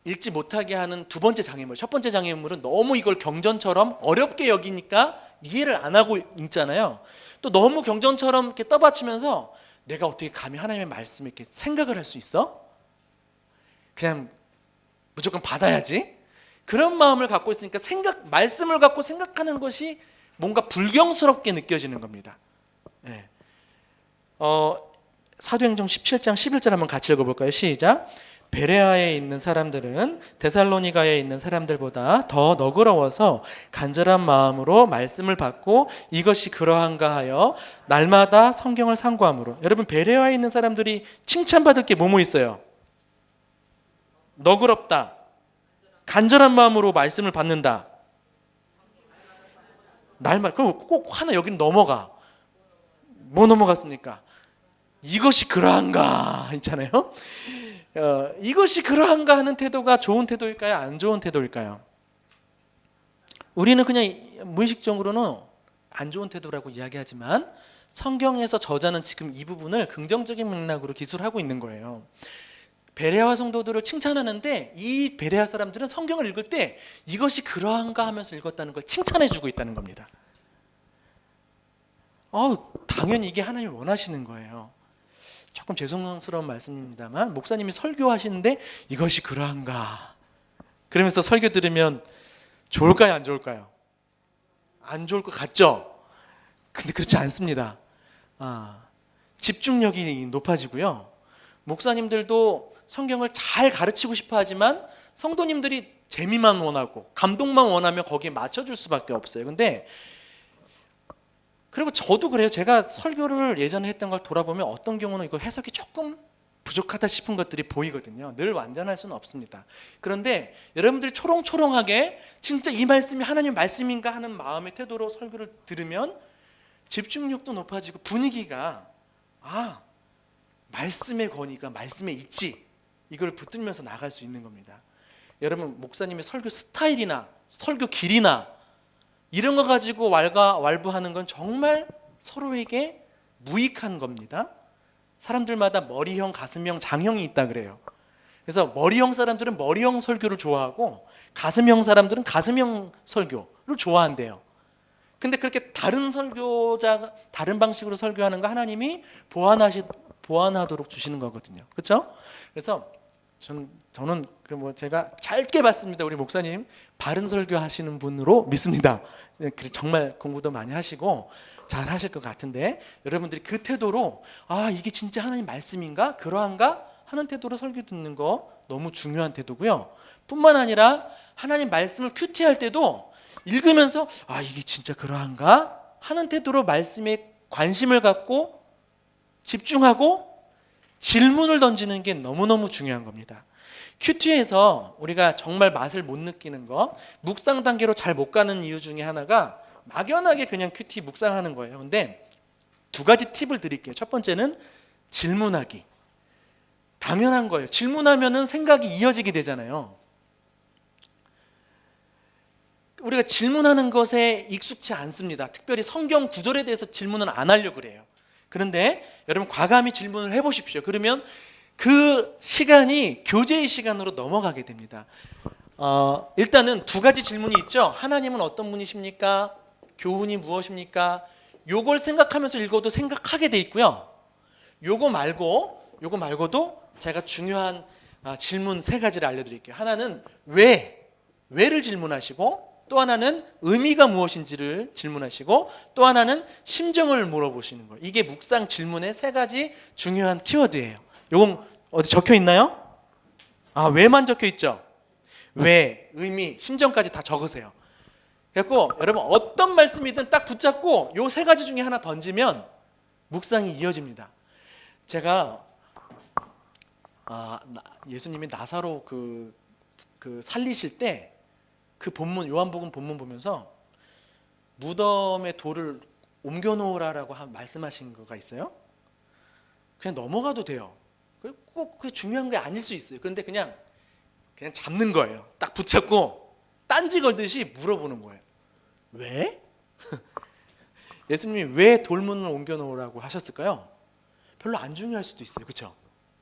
읽지 못하게 하는 두 번째 장애물. 첫 번째 장애물은 너무 이걸 경전처럼 어렵게 여기니까 이해를 안 하고 읽잖아요. 또 너무 경전처럼 이렇게 떠받치면서 내가 어떻게 감히 하나님의 말씀을 이렇게 생각을 할 수 있어? 그냥 무조건 받아야지. 그런 마음을 갖고 있으니까 말씀을 갖고 생각하는 것이 뭔가 불경스럽게 느껴지는 겁니다. 네. 사도행전 17장 11절 한번 같이 읽어볼까요? 시작. 베레아에 있는 사람들은 데살로니가에 있는 사람들보다 더 너그러워서 간절한 마음으로 말씀을 받고 이것이 그러한가 하여 날마다 성경을 상고함으로. 여러분 베레아에 있는 사람들이 칭찬받을 게 뭐뭐 있어요? 너그럽다. 간절한 마음으로 말씀을 받는다. 그럼 꼭 하나 여기는 넘어가. 뭐 넘어갔습니까? 이것이 그러한가 있잖아요. 이것이 그러한가 하는 태도가 좋은 태도일까요? 안 좋은 태도일까요? 우리는 그냥 무의식적으로는 안 좋은 태도라고 이야기하지만 성경에서 저자는 지금 이 부분을 긍정적인 맥락으로 기술하고 있는 거예요. 베레아 성도들을 칭찬하는데 이 베레아 사람들은 성경을 읽을 때 이것이 그러한가 하면서 읽었다는 걸 칭찬해주고 있다는 겁니다. 당연히 이게 하나님이 원하시는 거예요. 조금 죄송스러운 말씀입니다만 목사님이 설교하시는데 이것이 그러한가 그러면서 설교 들으면 좋을까요, 안 좋을까요? 안 좋을 것 같죠? 근데 그렇지 않습니다. 집중력이 높아지고요. 목사님들도 성경을 잘 가르치고 싶어 하지만 성도님들이 재미만 원하고 감동만 원하면 거기에 맞춰줄 수밖에 없어요. 근데 그리고 저도 그래요. 제가 설교를 예전에 했던 걸 돌아보면 어떤 경우는 이거 해석이 조금 부족하다 싶은 것들이 보이거든요. 늘 완전할 수는 없습니다. 그런데 여러분들이 초롱초롱하게 진짜 이 말씀이 하나님 말씀인가 하는 마음의 태도로 설교를 들으면 집중력도 높아지고 분위기가 말씀의 권위가 말씀에 있지 이걸 붙들면서 나갈 수 있는 겁니다. 여러분 목사님의 설교 스타일이나 설교 길이나 이런 거 가지고 왈가왈부하는 건 정말 서로에게 무익한 겁니다. 사람들마다 머리형, 가슴형, 장형이 있다 그래요. 그래서 머리형 사람들은 머리형 설교를 좋아하고 가슴형 사람들은 가슴형 설교를 좋아한대요. 근데 그렇게 다른 설교자가 다른 방식으로 설교하는 거 하나님이 보완하도록 주시는 거거든요. 그렇죠? 그래서 저는 제가 짧게 봤습니다. 우리 목사님 바른 설교 하시는 분으로 믿습니다. 정말 공부도 많이 하시고 잘 하실 것 같은데 여러분들이 그 태도로 이게 진짜 하나님 말씀인가? 그러한가? 하는 태도로 설교 듣는 거 너무 중요한 태도고요. 뿐만 아니라 하나님 말씀을 큐티할 때도 읽으면서 이게 진짜 그러한가? 하는 태도로 말씀에 관심을 갖고 집중하고 질문을 던지는 게 너무너무 중요한 겁니다. 큐티에서 우리가 정말 맛을 못 느끼는 거, 묵상 단계로 잘 못 가는 이유 중에 하나가 막연하게 그냥 큐티 묵상하는 거예요. 근데 두 가지 팁을 드릴게요. 첫 번째는 질문하기. 당연한 거예요. 질문하면은 생각이 이어지게 되잖아요. 우리가 질문하는 것에 익숙치 않습니다. 특별히 성경 구절에 대해서 질문은 안 하려고 그래요. 그런데 여러분 과감히 질문을 해보십시오. 그러면 그 시간이 교제의 시간으로 넘어가게 됩니다. 일단은 두 가지 질문이 있죠. 하나님은 어떤 분이십니까? 교훈이 무엇입니까? 요걸 생각하면서 읽어도 생각하게 돼 있고요. 요거 말고도 제가 중요한 질문 세 가지를 알려드릴게요. 하나는 왜를 질문하시고, 또 하나는 의미가 무엇인지를 질문하시고, 또 하나는 심정을 물어보시는 거예요. 이게 묵상 질문의 세 가지 중요한 키워드예요. 요건 어디 적혀 있나요? 왜만 적혀 있죠? 왜, 의미, 심정까지 다 적으세요. 그래서 여러분 어떤 말씀이든 딱 붙잡고 요 세 가지 중에 하나 던지면 묵상이 이어집니다. 제가 예수님이 나사로 그 살리실 때 그 본문 요한복음 본문 보면서 무덤에 돌을 옮겨 놓으라라고 말씀하신 거가 있어요. 그냥 넘어가도 돼요. 꼭 그게 중요한 게 아닐 수 있어요. 그런데 그냥 잡는 거예요. 딱 붙잡고 딴지 걸듯이 물어보는 거예요. 왜? 예수님이 왜 돌문을 옮겨 놓으라고 하셨을까요? 별로 안 중요할 수도 있어요. 그렇죠?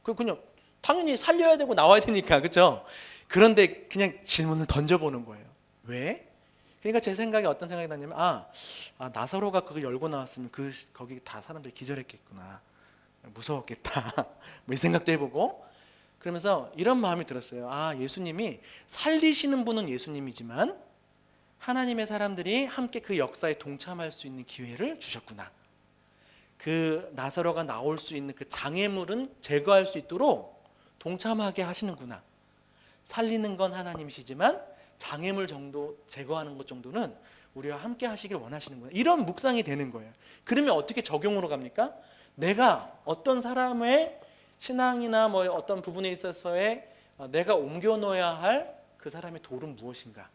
그냥 당연히 살려야 되고 나와야 되니까. 그렇죠? 그런데 그냥 질문을 던져보는 거예요. 왜? 그러니까 제 생각에 어떤 생각이 났냐면 나사로가 그걸 열고 나왔으면 거기 다 사람들이 기절했겠구나. 무서웠겠다. 뭐 이 생각도 해보고 그러면서 이런 마음이 들었어요. 예수님이 살리시는 분은 예수님이지만 하나님의 사람들이 함께 그 역사에 동참할 수 있는 기회를 주셨구나. 그 나사로가 나올 수 있는 그 장애물은 제거할 수 있도록 동참하게 하시는구나. 살리는 건 하나님이시지만 장애물 정도 제거하는 것 정도는 우리와 함께 하시길 원하시는구나. 이런 묵상이 되는 거예요. 그러면 어떻게 적용으로 갑니까? 내가 어떤 사람의 신앙이나 뭐 어떤 부분에 있어서의 내가 옮겨 놓아야 할 그 사람의 돌은 무엇인가?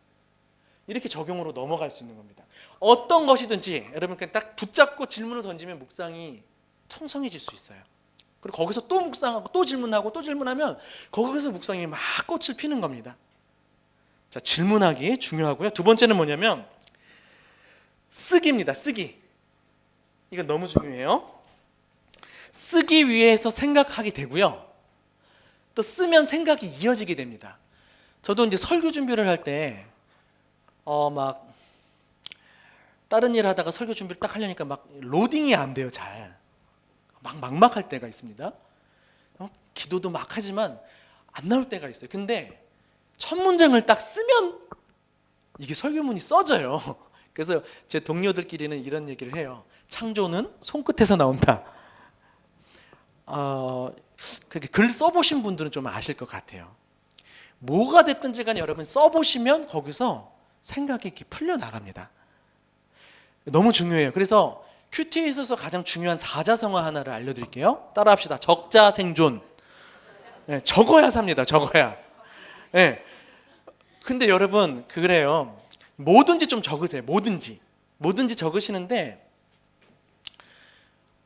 이렇게 적용으로 넘어갈 수 있는 겁니다. 어떤 것이든지 여러분 그냥 딱 붙잡고 질문을 던지면 묵상이 풍성해질 수 있어요. 그리고 거기서 또 묵상하고 또 질문하고 또 질문하면 거기서 묵상이 막 꽃을 피는 겁니다. 자, 질문하기 중요하고요. 두 번째는 뭐냐면 쓰기입니다. 쓰기. 이건 너무 중요해요. 쓰기 위해서 생각하게 되고요. 또 쓰면 생각이 이어지게 됩니다. 저도 이제 설교 준비를 할 때 막 다른 일 하다가 설교 준비를 딱 하려니까 막 로딩이 안 돼요. 잘 막 막막할 때가 있습니다. 기도도 막 하지만 안 나올 때가 있어요. 근데 첫 문장을 딱 쓰면 이게 설교문이 써져요. 그래서 제 동료들끼리는 이런 얘기를 해요. 창조는 손끝에서 나온다. 그렇게 글 써보신 분들은 좀 아실 것 같아요. 뭐가 됐든지 간에 여러분 써보시면 거기서 생각이 이렇게 풀려나갑니다. 너무 중요해요. 그래서 큐티에 있어서 가장 중요한 사자성어 하나를 알려드릴게요. 따라합시다. 적자 생존. 네, 적어야 삽니다. 적어야. 네. 근데 여러분 그래요. 뭐든지 좀 적으세요. 뭐든지 적으시는데,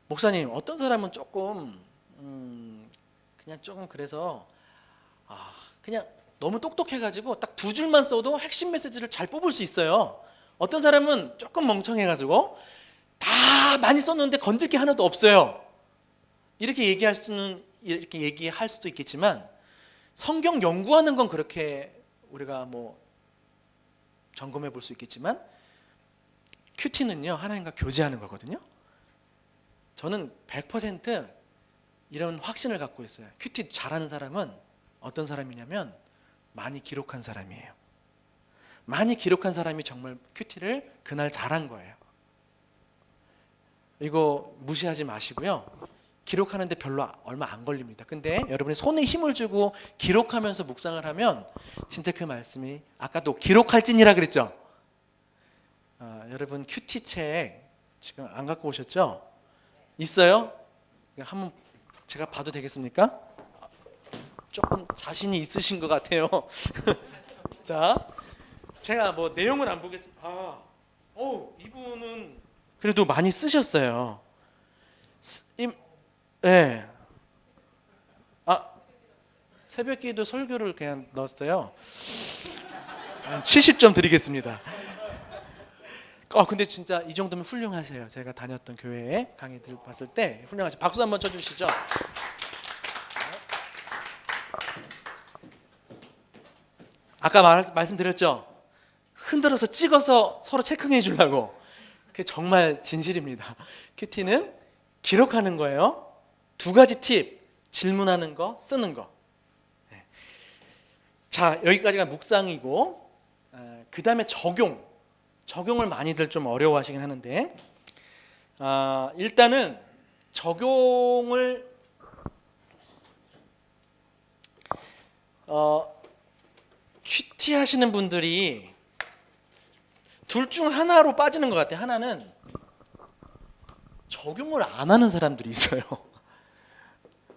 목사님 어떤 사람은 조금 그냥 조금 그래서 그냥 너무 똑똑해가지고 딱 2줄만 써도 핵심 메시지를 잘 뽑을 수 있어요. 어떤 사람은 조금 멍청해가지고 다 많이 썼는데 건질 게 하나도 없어요. 이렇게 얘기할 수도 있겠지만, 성경 연구하는 건 그렇게 우리가 뭐 점검해 볼 수 있겠지만, 큐티는요 하나님과 교제하는 거거든요. 저는 100% 이런 확신을 갖고 있어요. 큐티 잘하는 사람은 어떤 사람이냐면 많이 기록한 사람이에요. 많이 기록한 사람이 정말 큐티를 그날 잘한 거예요. 이거 무시하지 마시고요. 기록하는데 별로 얼마 안 걸립니다. 근데 여러분이 손에 힘을 주고 기록하면서 묵상을 하면 진짜 그 말씀이, 아까도 기록할진이라 그랬죠. 여러분 큐티 책 지금 안 갖고 오셨죠? 있어요? 한번 제가 봐도 되겠습니까? 조금 자신이 있으신 것 같아요. 자, 제가 뭐 내용은 안 보겠습니다. 이분은 그래도 많이 쓰셨어요. 네. 새벽기도 설교를 그냥 넣었어요. 70점 드리겠습니다. 근데 진짜 이 정도면 훌륭하세요. 제가 다녔던 교회에 강의들 봤을 때 훌륭하죠. 박수 한번 쳐주시죠. 아까 말씀드렸죠. 흔들어서 찍어서 서로 체크해 주려고. 그게 정말 진실입니다. 큐티는 기록하는 거예요. 2가지 팁: 질문하는 거, 쓰는 거. 자, 여기까지가 묵상이고, 그 다음에 적용을 많이들 좀 어려워하시긴 하는데, 일단은 적용을 큐티 하시는 분들이 둘 중 하나로 빠지는 것 같아요. 하나는 적용을 안 하는 사람들이 있어요.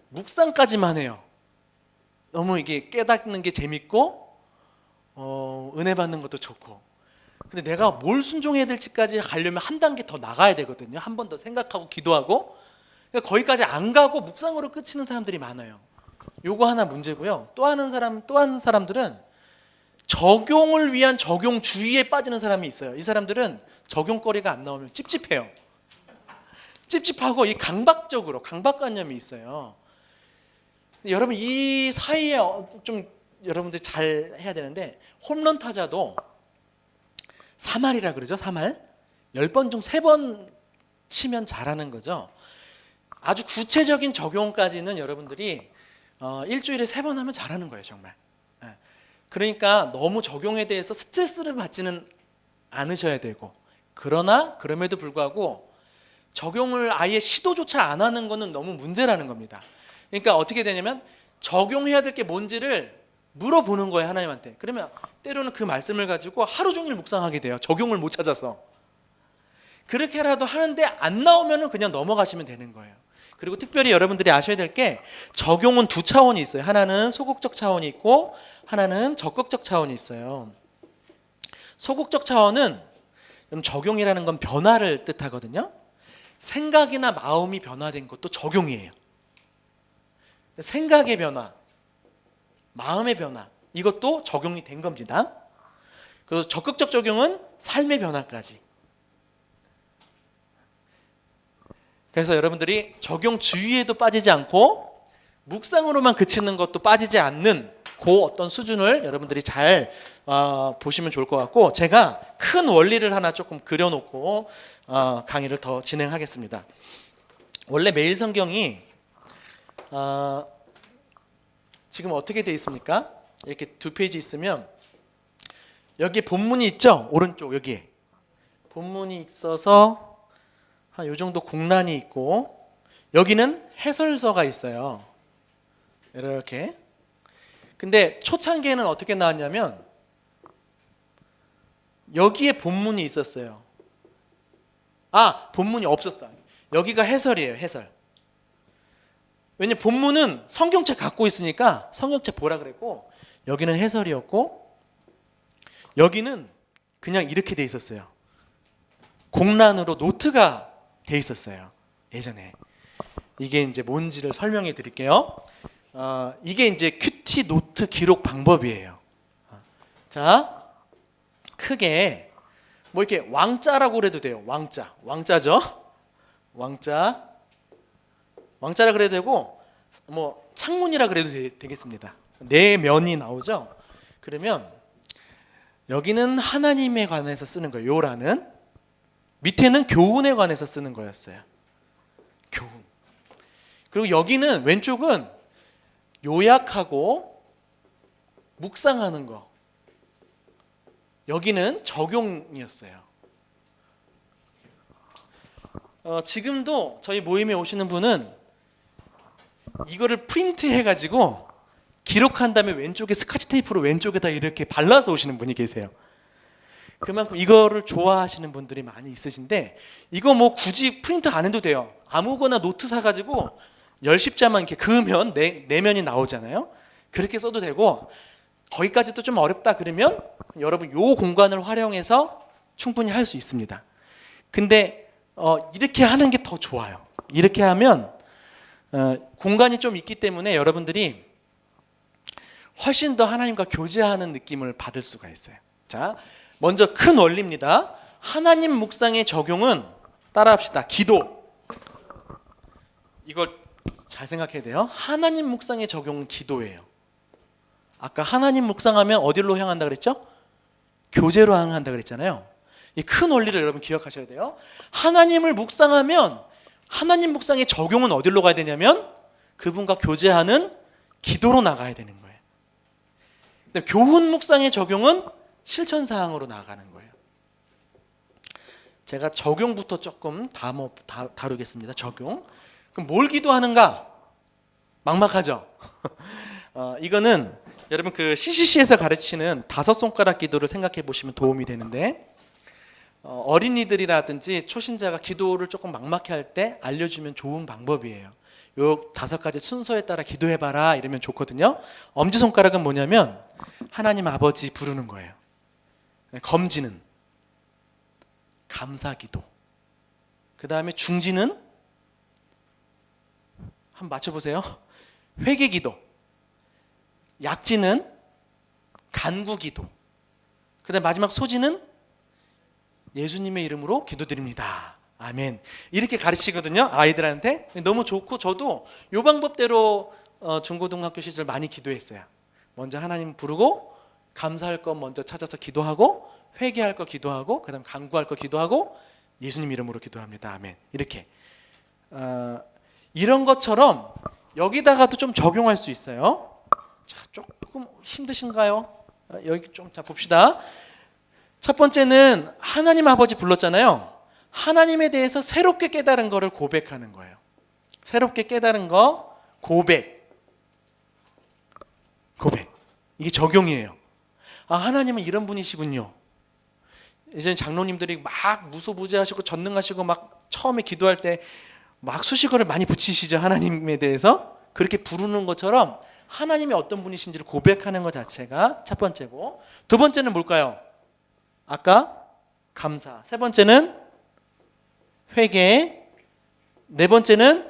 묵상까지만 해요. 너무 이게 깨닫는 게 재밌고 은혜 받는 것도 좋고, 근데 내가 뭘 순종해야 될지까지 가려면 한 단계 더 나가야 되거든요. 한 번 더 생각하고 기도하고. 그러니까 거기까지 안 가고 묵상으로 끝이는 사람들이 많아요. 요거 하나 문제고요. 또 하는 사람들은 적용을 위한 적용주의에 빠지는 사람이 있어요. 이 사람들은 적용거리가 안 나오면 찝찝해요. 찝찝하고 이 강박관념이 있어요. 여러분 이 사이에 좀 여러분들 잘 해야 되는데, 홈런 타자도 3할이라 그러죠. 3할 10번 중 3번 치면 잘하는 거죠. 아주 구체적인 적용까지는 여러분들이 일주일에 3번 하면 잘하는 거예요. 정말. 그러니까 너무 적용에 대해서 스트레스를 받지는 않으셔야 되고, 그럼에도 불구하고 적용을 아예 시도조차 안 하는 거는 너무 문제라는 겁니다. 그러니까 어떻게 되냐면 적용해야 될 게 뭔지를 물어보는 거예요, 하나님한테. 그러면 때로는 그 말씀을 가지고 하루 종일 묵상하게 돼요. 적용을 못 찾아서. 그렇게라도 하는데 안 나오면 그냥 넘어가시면 되는 거예요. 그리고 특별히 여러분들이 아셔야 될 게, 적용은 2 차원이 있어요. 하나는 소극적 차원이 있고 하나는 적극적 차원이 있어요. 소극적 차원은, 적용이라는 건 변화를 뜻하거든요. 생각이나 마음이 변화된 것도 적용이에요. 생각의 변화, 마음의 변화, 이것도 적용이 된 겁니다. 그래서 적극적 적용은 삶의 변화까지. 그래서 여러분들이 적용 주의에도 빠지지 않고 묵상으로만 그치는 것도 빠지지 않는 그 어떤 수준을 여러분들이 잘 보시면 좋을 것 같고, 제가 큰 원리를 하나 조금 그려놓고 강의를 더 진행하겠습니다. 원래 매일 성경이 지금 어떻게 되어 있습니까? 이렇게 두 페이지 있으면 여기에 본문이 있죠? 오른쪽 여기에 본문이 있어서 한 요 정도 공란이 있고, 여기는 해설서가 있어요. 이렇게. 근데 초창기에는 어떻게 나왔냐면 여기에 본문이 있었어요. 본문이 없었다. 여기가 해설이에요. 해설. 왜냐면 본문은 성경책 갖고 있으니까 성경책 보라 그랬고, 여기는 해설이었고, 여기는 그냥 이렇게 돼 있었어요. 공란으로 노트가 돼 있었어요. 예전에. 이게 이제 뭔지를 설명해 드릴게요. 이게 이제 큐티 노트 기록 방법이에요. 자, 크게 뭐 이렇게 왕자라고 그래도 돼요. 왕자죠. 왕자라 그래도 되고, 뭐 창문이라 그래도 되겠습니다. 네 면이 나오죠. 그러면 여기는 하나님에 관해서 쓰는 거예요. 요라는 밑에는 교훈에 관해서 쓰는 거였어요. 교훈. 그리고 여기는 왼쪽은 요약하고 묵상하는 거. 여기는 적용이었어요. 지금도 저희 모임에 오시는 분은 이거를 프린트 해가지고 기록한 다음에 왼쪽에 스카치 테이프로 왼쪽에다 이렇게 발라서 오시는 분이 계세요. 그만큼 이거를 좋아하시는 분들이 많이 있으신데, 이거 뭐 굳이 프린트 안 해도 돼요. 아무거나 노트 사가지고 10십자만 이렇게 그으면 네 면이 나오잖아요. 그렇게 써도 되고, 거기까지도 좀 어렵다 그러면 여러분 요 공간을 활용해서 충분히 할 수 있습니다. 근데 이렇게 하는 게 더 좋아요. 이렇게 하면 공간이 좀 있기 때문에 여러분들이 훨씬 더 하나님과 교제하는 느낌을 받을 수가 있어요. 자, 먼저 큰 원리입니다. 하나님 묵상의 적용은 따라합시다. 기도. 이걸 잘 생각해야 돼요. 하나님 묵상의 적용은 기도예요. 아까 하나님 묵상하면 어디로 향한다 그랬죠? 교제로 향한다 그랬잖아요. 이 큰 원리를 여러분 기억하셔야 돼요. 하나님을 묵상하면 하나님 묵상의 적용은 어디로 가야 되냐면 그분과 교제하는 기도로 나가야 되는 거예요. 근데 교훈 묵상의 적용은 실천 사항으로 나가는 거예요. 제가 적용부터 조금 다루겠습니다. 적용. 그럼 뭘 기도하는가? 막막하죠? 이거는 여러분 그 CCC에서 가르치는 5손가락 기도를 생각해 보시면 도움이 되는데, 어린이들이라든지 초신자가 기도를 조금 막막해 할 때 알려주면 좋은 방법이에요. 요 5가지 순서에 따라 기도해봐라 이러면 좋거든요. 엄지손가락은 뭐냐면 하나님 아버지 부르는 거예요. 검지는 감사기도. 그 다음에 중지는 한번 맞춰보세요. 회개기도. 약지는 간구기도. 그 다음 마지막 소지는 예수님의 이름으로 기도드립니다. 아멘. 이렇게 가르치거든요. 아이들한테. 너무 좋고, 저도 이 방법대로 중고등학교 시절 많이 기도했어요. 먼저 하나님 부르고 감사할 것 먼저 찾아서 기도하고, 회개할 거 기도하고, 그 다음 간구할 거 기도하고, 예수님 이름으로 기도합니다. 아멘. 이렇게 이런 것처럼 여기다가도 좀 적용할 수 있어요. 자, 조금 힘드신가요? 여기 좀 봅시다. 첫 번째는 하나님 아버지 불렀잖아요. 하나님에 대해서 새롭게 깨달은 거를 고백하는 거예요. 새롭게 깨달은 거 고백. 이게 적용이에요. 하나님은 이런 분이시군요. 예전에 장로님들이 막 무소부재하시고 전능하시고 막 처음에 기도할 때 막 수식어를 많이 붙이시죠. 하나님에 대해서. 그렇게 부르는 것처럼 하나님이 어떤 분이신지를 고백하는 것 자체가 첫 번째고, 두 번째는 뭘까요? 아까 감사. 세 번째는 회개. 네 번째는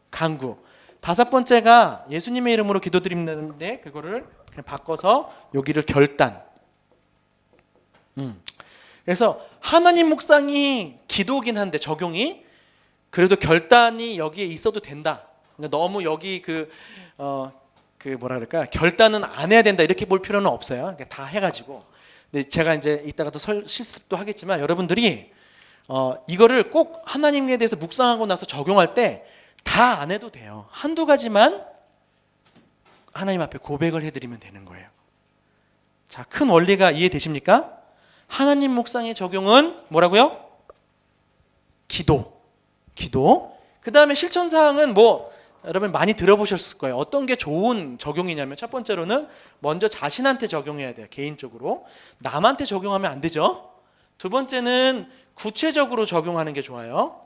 간구. 다섯 번째가 예수님의 이름으로 기도드리는데 그거를 그냥 바꿔서 여기를 결단. 그래서 하나님 묵상이 기도긴 한데 적용이, 그래도 결단이 여기에 있어도 된다. 그러니까 너무 여기 뭐라 그럴까, 결단은 안 해야 된다 이렇게 볼 필요는 없어요. 그러니까 다 해가지고. 근데 제가 이제 이따가 또 실습도 하겠지만 여러분들이 이거를 꼭 하나님에 대해서 묵상하고 나서 적용할 때 다 안 해도 돼요. 한두 가지만 하나님 앞에 고백을 해드리면 되는 거예요. 자, 큰 원리가 이해되십니까? 하나님 묵상의 적용은 뭐라고요? 기도. 그 다음에 실천사항은 여러분 많이 들어보셨을 거예요. 어떤 게 좋은 적용이냐면 첫 번째로는 먼저 자신한테 적용해야 돼요. 개인적으로. 남한테 적용하면 안 되죠. 두 번째는 구체적으로 적용하는 게 좋아요.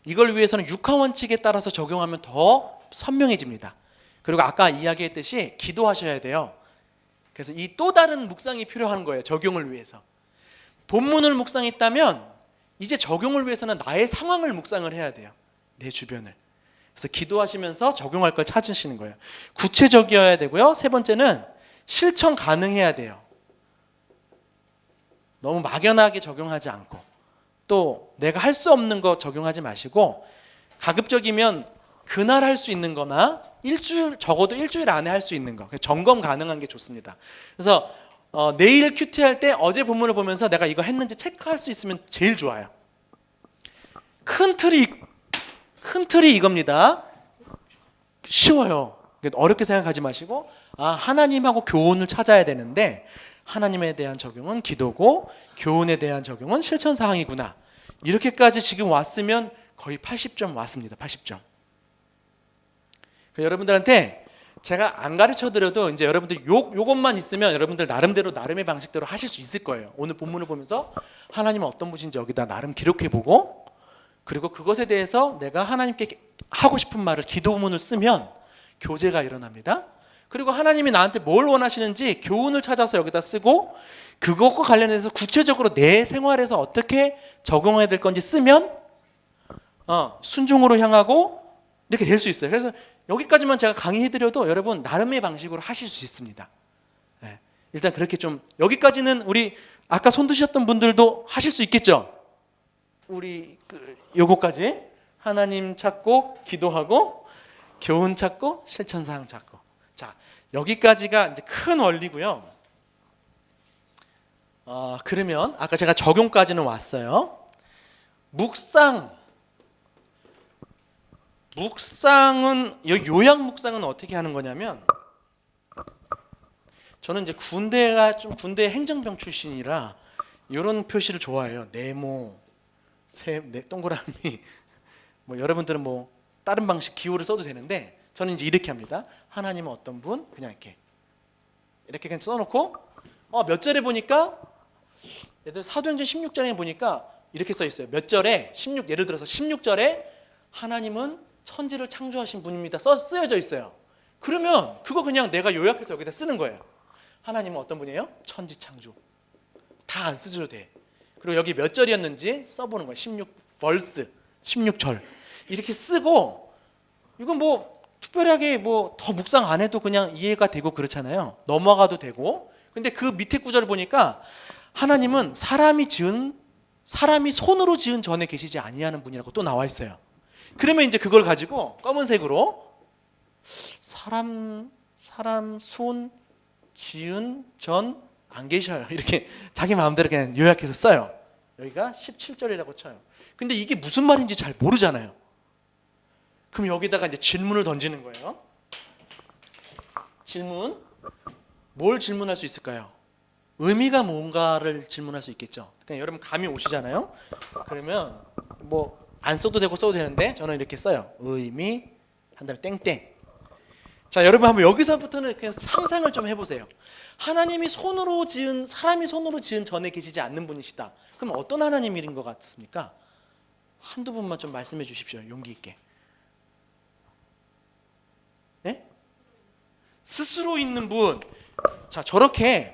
이걸 위해서는 육하 원칙에 따라서 적용하면 더 선명해집니다. 그리고 아까 이야기했듯이 기도하셔야 돼요. 그래서 이 또 다른 묵상이 필요한 거예요. 적용을 위해서. 본문을 묵상했다면 이제 적용을 위해서는 나의 상황을 묵상을 해야 돼요. 내 주변을. 그래서 기도하시면서 적용할 걸 찾으시는 거예요. 구체적이어야 되고요. 세 번째는 실천 가능해야 돼요. 너무 막연하게 적용하지 않고, 또 내가 할 수 없는 거 적용하지 마시고, 가급적이면 그날 할 수 있는 거나 적어도 일주일 안에 할 수 있는 거, 점검 가능한 게 좋습니다. 그래서 내일 큐티 할 때 어제 본문을 보면서 내가 이거 했는지 체크할 수 있으면 제일 좋아요. 큰 틀이 이겁니다. 쉬워요. 어렵게 생각하지 마시고, 하나님하고 교훈을 찾아야 되는데 하나님에 대한 적용은 기도고 교훈에 대한 적용은 실천사항이구나. 이렇게까지 지금 왔으면 거의 80점 왔습니다. 80점. 여러분들한테 제가 안 가르쳐 드려도 이제 여러분들 요것만 있으면 여러분들 나름대로 나름의 방식대로 하실 수 있을 거예요. 오늘 본문을 보면서 하나님은 어떤 분인지 여기다 나름 기록해 보고, 그리고 그것에 대해서 내가 하나님께 하고 싶은 말을 기도문을 쓰면 교제가 일어납니다. 그리고 하나님이 나한테 뭘 원하시는지 교훈을 찾아서 여기다 쓰고, 그것과 관련해서 구체적으로 내 생활에서 어떻게 적용해야 될 건지 쓰면 순종으로 향하고 이렇게 될 수 있어요. 그래서 여기까지만 제가 강의해드려도 여러분 나름의 방식으로 하실 수 있습니다. 네. 일단 그렇게 좀, 여기까지는 우리 아까 손 드셨던 분들도 하실 수 있겠죠? 우리 요거까지 하나님 찾고 기도하고 교훈 찾고 실천사항 찾고. 자, 여기까지가 이제 큰 원리고요. 그러면 아까 제가 적용까지는 왔어요. 묵상은 요약 묵상은 어떻게 하는 거냐면, 저는 이제 군대 행정병 출신이라 이런 표시를 좋아해요. 네모, 동그라미. 여러분들은 다른 방식 기호를 써도 되는데 저는 이제 이렇게 합니다. 하나님은 어떤 분, 그냥 이렇게 그냥 써놓고 몇 절에 보니까, 예를 들어 사도행전 16절에 보니까 이렇게 써 있어요. 몇 절에 예를 들어서 16절에 하나님은 천지를 창조하신 분입니다. 쓰여져 있어요. 그러면 그거 그냥 내가 요약해서 여기다 쓰는 거예요. 하나님은 어떤 분이에요? 천지 창조. 다 안 쓰셔도 돼. 그리고 여기 몇 절이었는지 써보는 거예요. 16벌스, 16절 이렇게 쓰고, 이건 특별하게 더 묵상 안 해도 그냥 이해가 되고 그렇잖아요. 넘어가도 되고. 근데 그 밑에 구절을 보니까 하나님은 사람이 손으로 지은 전에 계시지 아니하는 분이라고 또 나와 있어요. 그러면 이제 그걸 가지고 검은색으로 사람 손 지은 전 안 계셔요. 이렇게 자기 마음대로 그냥 요약해서 써요. 여기가 17절이라고 쳐요. 근데 이게 무슨 말인지 잘 모르잖아요. 그럼 여기다가 이제 질문을 던지는 거예요. 질문. 뭘 질문할 수 있을까요? 의미가 뭔가를 질문할 수 있겠죠. 그냥 여러분 감이 오시잖아요. 그러면 안 써도 되고 써도 되는데 저는 이렇게 써요. 의미 한 다음에 땡땡. 자, 여러분 한번 여기서부터는 그냥 상상을 좀 해보세요. 하나님이 사람이 손으로 지은 전에 계시지 않는 분이시다. 그럼 어떤 하나님인 것 같습니까? 한두 분만 좀 말씀해 주십시오. 용기 있게. 네? 스스로 있는 분. 자, 저렇게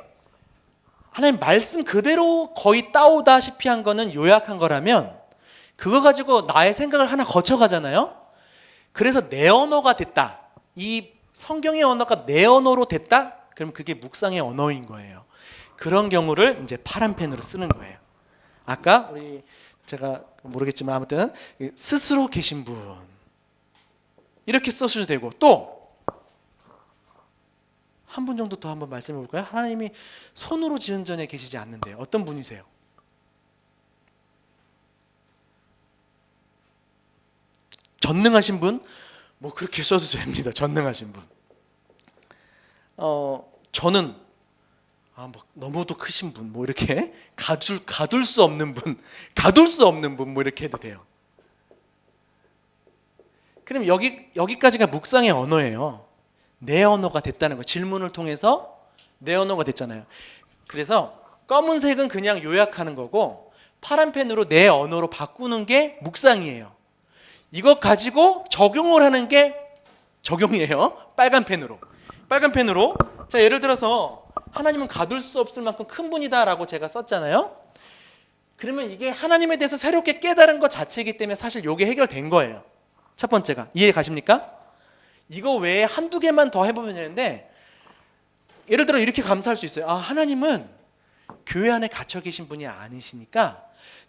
하나님 말씀 그대로 거의 따오다시피 한 거는 요약한 거라면, 그거 가지고 나의 생각을 하나 거쳐가잖아요. 그래서 내 언어가 됐다. 이 성경의 언어가 내 언어로 됐다? 그럼 그게 묵상의 언어인 거예요. 그런 경우를 이제 파란 펜으로 쓰는 거예요. 아까 우리 제가 모르겠지만 아무튼 스스로 계신 분 이렇게 써주셔도 되고, 또 한 분 정도 더 한번 말씀해 볼까요? 하나님이 손으로 지은 전에 계시지 않는데 어떤 분이세요? 전능하신 분? 뭐 그렇게 써도 됩니다. 전능하신 분. 저는 뭐 너무도 크신 분, 뭐 이렇게 가둘 수 없는 분, 가둘 수 없는 분, 뭐 이렇게 해도 돼요. 그럼 여기까지가 묵상의 언어예요. 내 언어가 됐다는 거. 질문을 통해서 내 언어가 됐잖아요. 그래서 검은색은 그냥 요약하는 거고, 파란 펜으로 내 언어로 바꾸는 게 묵상이에요. 이것 가지고 적용을 하는 게 적용이에요. 빨간 펜으로. 자, 예를 들어서 하나님은 가둘 수 없을 만큼 큰 분이다라고 제가 썼잖아요. 그러면 이게 하나님에 대해서 새롭게 깨달은 것 자체이기 때문에 사실 이게 해결된 거예요. 첫 번째가. 이해 가십니까? 이거 외에 한두 개만 더 해보면 되는데, 예를 들어 이렇게 감사할 수 있어요. 하나님은 교회 안에 갇혀 계신 분이 아니시니까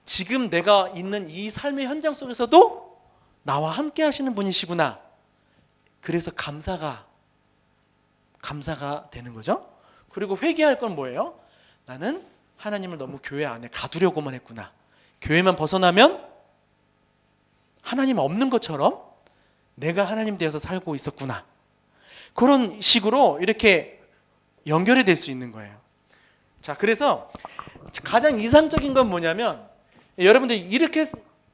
지금 내가 있는 이 삶의 현장 속에서도 나와 함께 하시는 분이시구나. 그래서 감사가 되는 거죠. 그리고 회개할 건 뭐예요? 나는 하나님을 너무 교회 안에 가두려고만 했구나. 교회만 벗어나면 하나님 없는 것처럼 내가 하나님 되어서 살고 있었구나. 그런 식으로 이렇게 연결이 될 수 있는 거예요. 자, 그래서 가장 이상적인 건 뭐냐면, 여러분들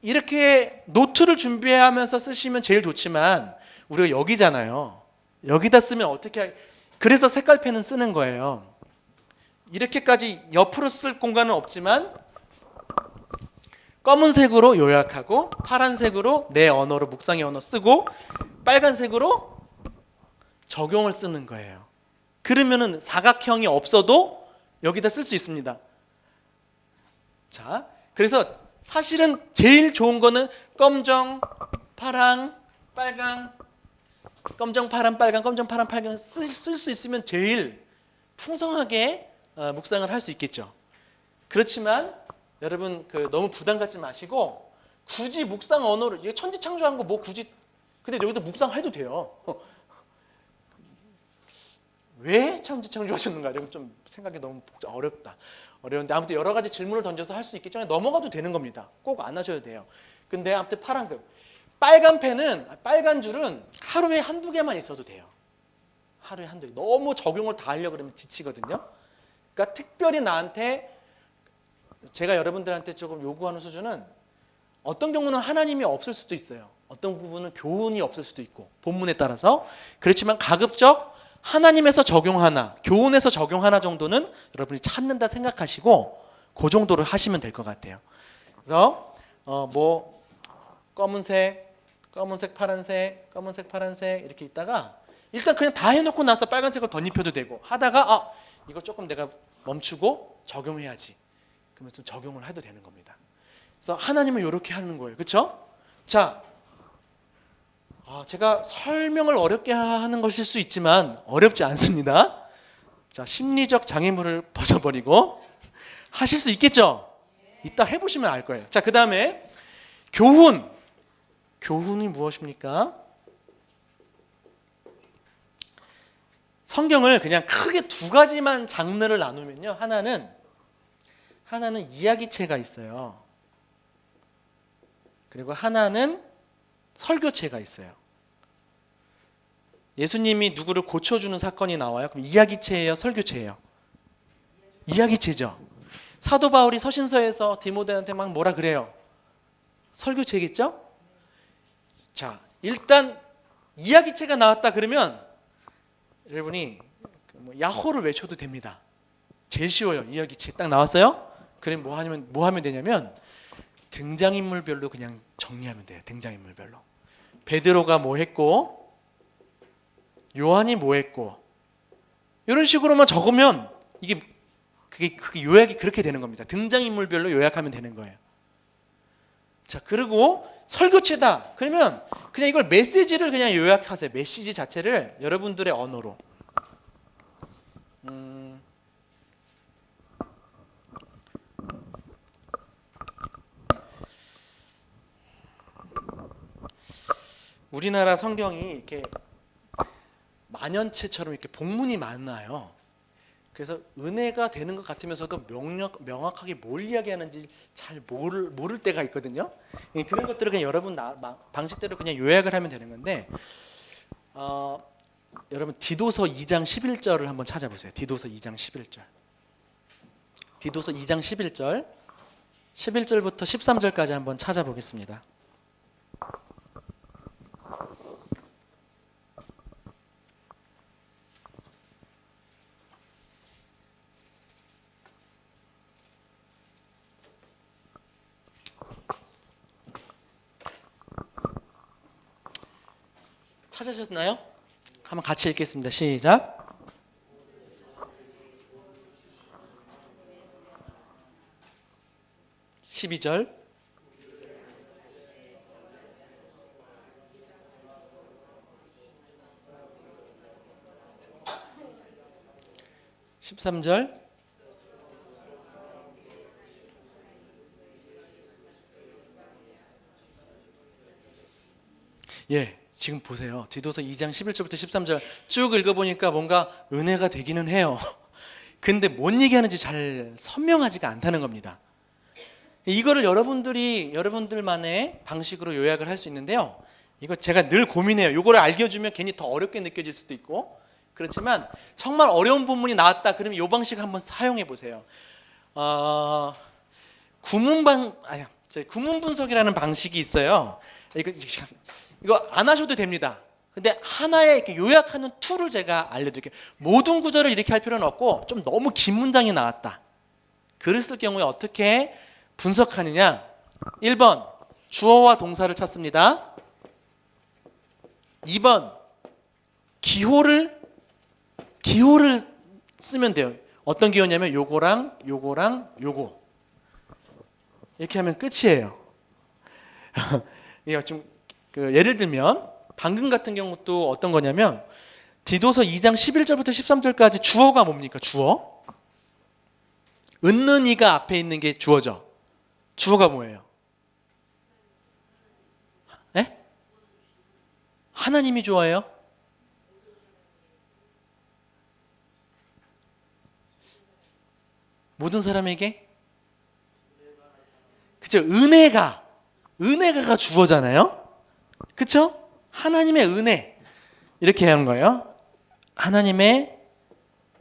이렇게 노트를 준비하면서 쓰시면 제일 좋지만, 우리가 여기잖아요. 여기다 쓰면 어떻게 그래서 색깔펜은 쓰는 거예요. 이렇게까지 옆으로 쓸 공간은 없지만 검은색으로 요약하고, 파란색으로 내 언어로 묵상의 언어 쓰고, 빨간색으로 적용을 쓰는 거예요. 그러면은 사각형이 없어도 여기다 쓸 수 있습니다. 자, 그래서 사실은 제일 좋은 거는 검정, 파랑, 빨강, 검정, 파란, 빨강, 검정, 파란, 빨강 쓸 수 있으면 제일 풍성하게 묵상을 할 수 있겠죠. 그렇지만 여러분 너무 부담 갖지 마시고, 굳이 묵상 언어를, 이게 천지창조한 거 뭐 굳이, 근데 여기도 묵상해도 돼요. 왜 천지창조하셨는가? 이러면 좀 생각이 너무 어려운데, 아무튼 여러 가지 질문을 던져서 할 수 있겠지만 넘어가도 되는 겁니다. 꼭 안 하셔도 돼요. 근데 아무튼 빨간 펜은, 빨간 줄은 하루에 한두 개만 있어도 돼요. 하루에 한두 개. 너무 적용을 다 하려고 그러면 지치거든요. 그러니까 특별히 나한테, 제가 여러분들한테 조금 요구하는 수준은, 어떤 경우는 하나님이 없을 수도 있어요. 어떤 부분은 교훈이 없을 수도 있고, 본문에 따라서. 그렇지만 가급적 하나님에서 적용 하나, 교훈에서 적용 하나 정도는 여러분이 찾는다 생각하시고 그 정도를 하시면 될 것 같아요. 그래서 검은색, 파란색, 검은색, 파란색 이렇게 있다가, 일단 그냥 다 해놓고 나서 빨간색을 덧입혀도 되고, 하다가 이거 조금 내가 멈추고 적용해야지. 그러면 좀 적용을 해도 되는 겁니다. 그래서 하나님은 이렇게 하는 거예요. 그렇죠? 자, 제가 설명을 어렵게 하는 것일 수 있지만 어렵지 않습니다. 자, 심리적 장애물을 벗어버리고 하실 수 있겠죠? 이따 해보시면 알 거예요. 자, 그 다음에 교훈이 무엇입니까? 성경을 그냥 크게 두 가지만 장르를 나누면요, 하나는 이야기체가 있어요. 그리고 하나는 설교체가 있어요. 예수님이 누구를 고쳐주는 사건이 나와요. 그럼 이야기체예요, 설교체예요? 이야기체죠. 사도 바울이 서신서에서 디모데한테 막 뭐라 그래요? 설교체겠죠? 자, 일단 이야기체가 나왔다 그러면 여러분이 야호를 외쳐도 됩니다. 제일 쉬워요. 이야기체 딱 나왔어요? 그럼 뭐 하면 되냐면 등장인물별로 그냥 정리하면 돼요. 등장인물별로. 베드로가 뭐 했고, 요한이 뭐 했고, 이런 식으로만 적으면 그게 요약이 그렇게 되는 겁니다. 등장인물별로 요약하면 되는 거예요. 자, 그리고 설교체다. 그러면 그냥 이걸 메시지를 그냥 요약하세요. 메시지 자체를 여러분들의 언어로. 우리나라 성경이 이렇게 만연체처럼 이렇게 복문이 많아요. 그래서 은혜가 되는 것 같으면서도 명확하게 뭘 이야기하는지 잘 모를 때가 있거든요. 그런 것들을 그냥 여러분 방식대로 그냥 요약을 하면 되는 건데, 여러분 디도서 2장 11절을 한번 찾아보세요. 디도서 2장 11절. 디도서 2장 11절, 11절부터 13절까지 한번 찾아보겠습니다. 찾으셨나요? 한번 같이 읽겠습니다. 시작. 12절. 13절. 예, 지금 보세요. 디도서 2장 11절부터 13절 쭉 읽어보니까 뭔가 은혜가 되기는 해요. 근데 뭔 얘기하는지 잘 선명하지가 않다는 겁니다. 이거를 여러분들만의 방식으로 요약을 할 수 있는데요. 이거 제가 늘 고민해요. 이거를 알려주면 괜히 더 어렵게 느껴질 수도 있고, 그렇지만 정말 어려운 본문이 나왔다 그러면 이 방식 한번 사용해 보세요. 구문 분석이라는 방식이 있어요. 이거 안 하셔도 됩니다. 근데 하나의 이렇게 요약하는 툴을 제가 알려드릴게요. 모든 구절을 이렇게 할 필요는 없고, 좀 너무 긴 문장이 나왔다, 글을 쓸 경우에 어떻게 분석하느냐. 1번 주어와 동사를 찾습니다. 2번 기호를 쓰면 돼요. 어떤 기호냐면 요거랑 요거 이렇게 하면 끝이에요. 이거 좀 예를 들면 방금 같은 경우도 어떤 거냐면 디도서 2장 11절부터 13절까지 주어가 뭡니까? 주어. 은는이가 앞에 있는 게 주어죠. 주어가 뭐예요? 네? 하나님이 주어예요? 모든 사람에게? 그쵸? 은혜가 주어잖아요. 그쵸? 하나님의 은혜, 이렇게 하는 거예요. 하나님의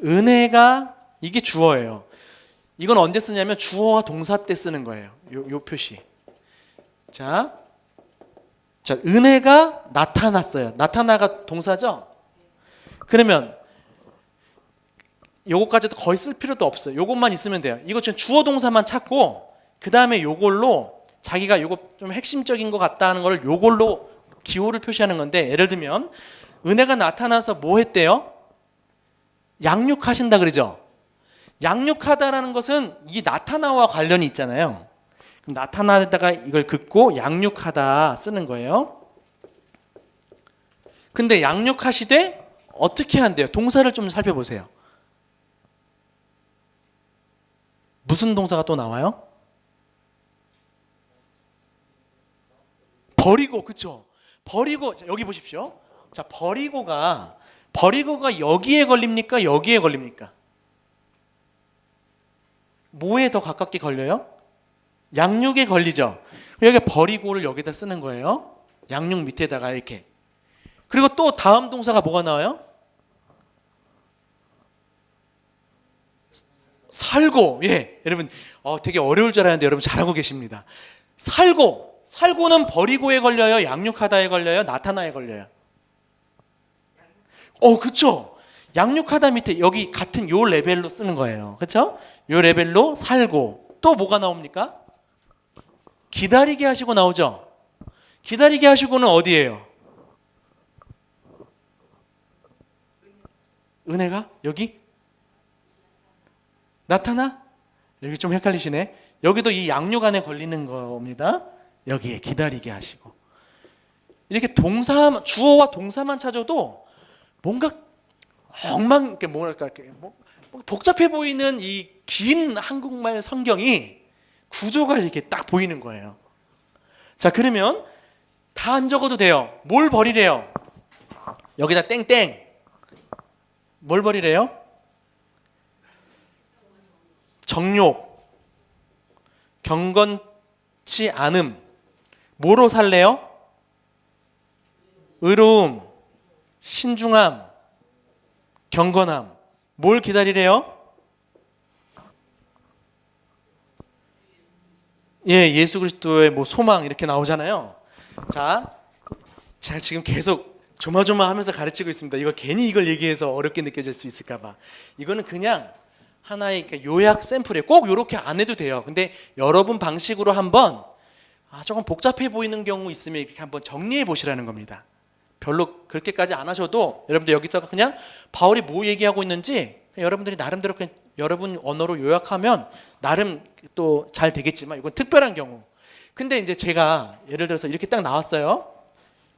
은혜가 이게 주어예요. 이건 언제 쓰냐면 주어와 동사 때 쓰는 거예요. 요 표시. 자, 은혜가 나타났어요. 나타나가 동사죠? 그러면 요거까지도 거의 쓸 필요도 없어요. 요것만 있으면 돼요. 이거 지금 주어 동사만 찾고, 그 다음에 요걸로 자기가 요거 좀 핵심적인 것 같다 하는 걸 요걸로 기호를 표시하는 건데, 예를 들면 은혜가 나타나서 뭐 했대요? 양육하신다 그러죠? 양육하다라는 것은 이 나타나와 관련이 있잖아요. 그럼 나타나다가 이걸 긋고 양육하다 쓰는 거예요. 근데 양육하시되 어떻게 한대요? 동사를 좀 살펴보세요. 무슨 동사가 또 나와요? 버리고, 그쵸? 버리고, 여기 보십시오. 자, 버리고가 여기에 걸립니까? 여기에 걸립니까? 뭐에 더 가깝게 걸려요? 양육에 걸리죠. 여기 버리고를 여기다 쓰는 거예요. 양육 밑에다가 이렇게. 그리고 또 다음 동사가 뭐가 나와요? 살고. 예, 여러분 되게 어려울 줄 알았는데 여러분 잘하고 계십니다. 살고는 버리고에 걸려요? 양육하다에 걸려요? 나타나에 걸려요? 그쵸. 양육하다 밑에 여기 같은 요 레벨로 쓰는 거예요. 그쵸? 요 레벨로 살고. 또 뭐가 나옵니까? 기다리게 하시고 나오죠. 기다리게 하시고는 어디예요? 은혜가 여기? 나타나? 여기 좀 헷갈리시네. 여기도 이 양육 안에 걸리는 겁니다. 여기에 기다리게 하시고. 이렇게 주어와 동사만 찾아도 뭔가 복잡해 보이는 이 긴 한국말 성경이 구조가 이렇게 딱 보이는 거예요. 자, 그러면 다 안 적어도 돼요. 뭘 버리래요? 여기다 땡땡. 뭘 버리래요? 정욕, 경건치 않음. 뭐로 살래요? 의로움, 신중함, 경건함. 뭘 기다리래요? 예, 예수 그리스도의 뭐 소망 이렇게 나오잖아요. 자, 제가 지금 계속 조마조마하면서 가르치고 있습니다. 이거 괜히 이걸 얘기해서 어렵게 느껴질 수 있을까봐. 이거는 그냥 하나의 요약 샘플이에요. 꼭 이렇게 안 해도 돼요. 근데 여러분 방식으로 한번 조금 복잡해 보이는 경우 있으면 이렇게 한번 정리해 보시라는 겁니다. 별로 그렇게까지 안 하셔도 여러분들 여기서 그냥 바울이 뭐 얘기하고 있는지 여러분들이 나름대로 그냥 여러분 언어로 요약하면 나름 또 잘 되겠지만 이건 특별한 경우. 근데 이제 제가 예를 들어서 이렇게 딱 나왔어요.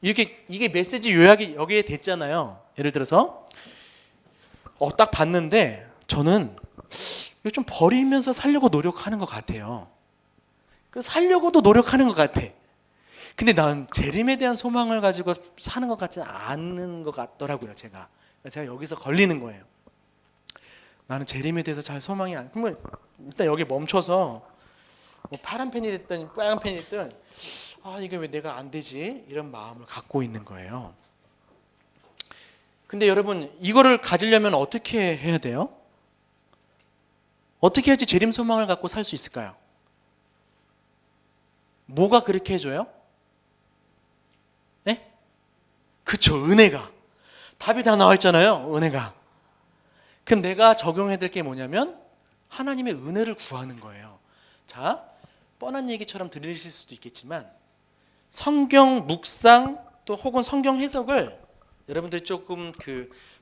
이게 메시지 요약이 여기에 됐잖아요. 예를 들어서 딱 봤는데 저는 이거 좀 버리면서 살려고 노력하는 것 같아요. 그 살려고도 노력하는 것 같아. 근데 난 재림에 대한 소망을 가지고 사는 것 같지 않은 것 같더라고요. 제가 여기서 걸리는 거예요. 나는 재림에 대해서 잘 소망이 안. 그러면 일단 여기 멈춰서 뭐 파란 펜이 됐든 빨간 펜이 됐든 이게 왜 내가 안 되지? 이런 마음을 갖고 있는 거예요. 근데 여러분 이거를 가지려면 어떻게 해야 돼요? 어떻게 해야지 재림 소망을 갖고 살 수 있을까요? 뭐가 그렇게 해줘요? 네? 그쵸, 은혜가. 답이 다 나와 있잖아요. 은혜가. 그럼 내가 적용해야 될 게 뭐냐면 하나님의 은혜를 구하는 거예요. 자, 뻔한 얘기처럼 들리실 수도 있겠지만 성경 묵상 또 혹은 성경 해석을 여러분들이 조금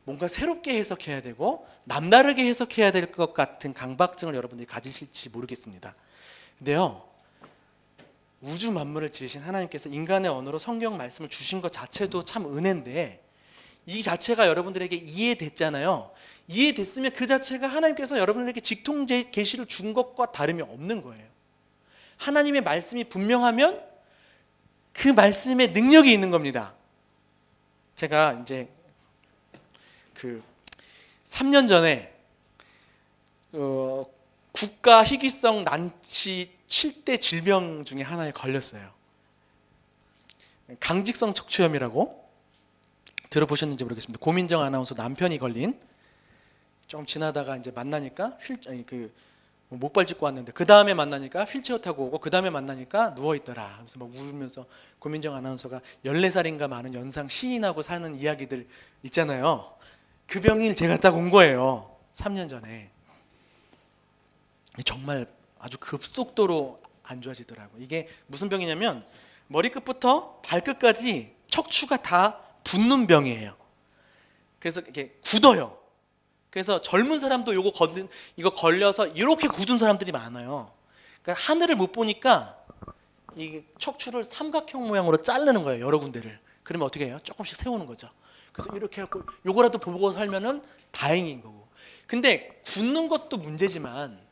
뭔가 새롭게 해석해야 되고 남다르게 해석해야 될 것 같은 강박증을 여러분들이 가지실지 모르겠습니다. 근데요, 우주 만물을 지으신 하나님께서 인간의 언어로 성경 말씀을 주신 것 자체도 참 은혜인데 이 자체가 여러분들에게 이해됐잖아요. 이해됐으면 그 자체가 하나님께서 여러분들에게 직통 계시를 준 것과 다름이 없는 거예요. 하나님의 말씀이 분명하면 그 말씀에 능력이 있는 겁니다. 제가 이제 3년 전에 국가 희귀성 난치 7대 질병 중에 하나에 걸렸어요. 강직성 척추염이라고 들어보셨는지 모르겠습니다. 고민정 아나운서 남편이 걸린. 좀 지나다가 이제 만나니까 목발 짚고 왔는데 그 다음에 만나니까 휠체어 타고 오고 그 다음에 만나니까 누워 있더라. 그래서 막 울면서 고민정 아나운서가 14살인가 많은 연상 시인하고 사는 이야기들 있잖아요. 그 병을 제가 딱 온 거예요. 3년 전에. 정말 아주 급속도로 안 좋아지더라고요. 이게 무슨 병이냐면 머리끝부터 발끝까지 척추가 다 붓는 병이에요. 그래서 이렇게 굳어요. 그래서 젊은 사람도 이거 걸려서 이렇게 굳은 사람들이 많아요. 그러니까 하늘을 못 보니까 이 척추를 삼각형 모양으로 자르는 거예요. 여러 군데를. 그러면 어떻게 해요? 조금씩 세우는 거죠. 그래서 이렇게 해갖고 요거라도 보고 살면은 다행인 거고. 근데 굳는 것도 문제지만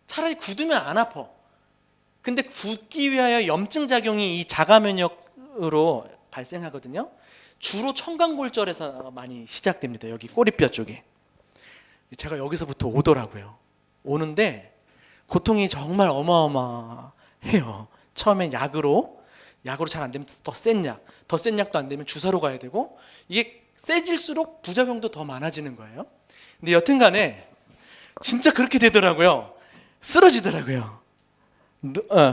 차라리 굳으면 안 아파. 근데 굳기 위하여 염증 작용이 이 자가 면역으로 발생하거든요. 주로 청강골절에서 많이 시작됩니다. 여기 꼬리뼈 쪽에. 제가 여기서부터 오더라고요. 오는데 고통이 정말 어마어마해요. 처음엔 약으로 잘 안 되면 더 센 약도 안 되면 주사로 가야 되고 이게 세질수록 부작용도 더 많아지는 거예요. 근데 여튼간에 진짜 그렇게 되더라고요. 쓰러지더라고요.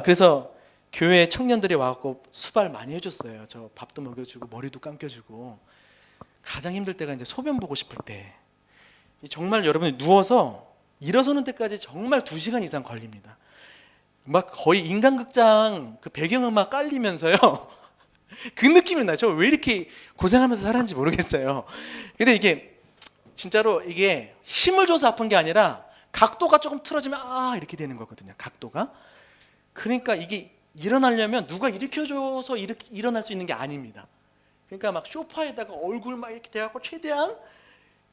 그래서 교회 청년들이 와갖고 수발 많이 해줬어요. 저 밥도 먹여주고 머리도 감겨주고. 가장 힘들 때가 이제 소변 보고 싶을 때. 정말 여러분이 누워서 일어서는 데까지 정말 2시간 이상 걸립니다. 막 거의 인간극장 그 배경음악 깔리면서요. 그 느낌이 나요. 저 왜 이렇게 고생하면서 살았는지 모르겠어요. 근데 이게 진짜로 이게 힘을 줘서 아픈 게 아니라 각도가 조금 틀어지면 이렇게 되는 거거든요. 각도가. 그러니까 이게 일어나려면 누가 일으켜줘서 일어날 수 있는 게 아닙니다. 그러니까 막 소파에다가 얼굴 막 이렇게 대갖고 최대한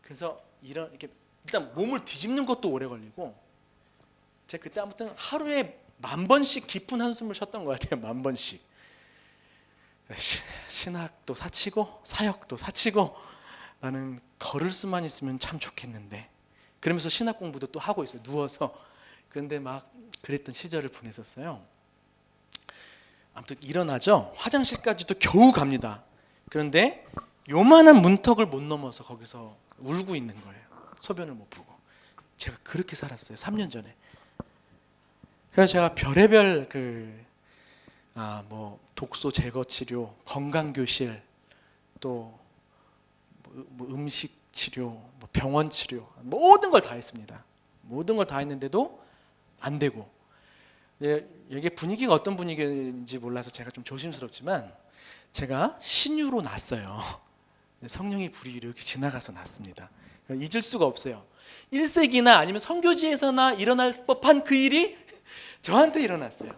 그래서 이렇게 일단 몸을 뒤집는 것도 오래 걸리고 제가 그때 아무튼 하루에 10,000번씩 깊은 한숨을 쉬었던 것 같아요. 10,000번씩. 신학도 사치고 사역도 사치고 나는 걸을 수만 있으면 참 좋겠는데, 그러면서 신학 공부도 또 하고 있어요, 누워서. 그런데 막 그랬던 시절을 보냈었어요. 아무튼 일어나죠. 화장실까지도 겨우 갑니다. 그런데 요만한 문턱을 못 넘어서 거기서 울고 있는 거예요. 소변을 못 보고. 제가 그렇게 살았어요, 3년 전에. 그래서 제가 별의별 뭐 독소 제거 치료, 건강 교실, 또 뭐 음식 치료, 뭐 병원 치료, 모든 걸 다 했습니다. 모든 걸 다 했는데도 안 되고. 이게 분위기가 어떤 분위기인지 몰라서 제가 좀 조심스럽지만, 제가 신유로 났어요. 성령의 불이 이렇게 지나가서 났습니다. 잊을 수가 없어요. 1세기나 아니면 선교지에서나 일어날 법한 그 일이 저한테 일어났어요.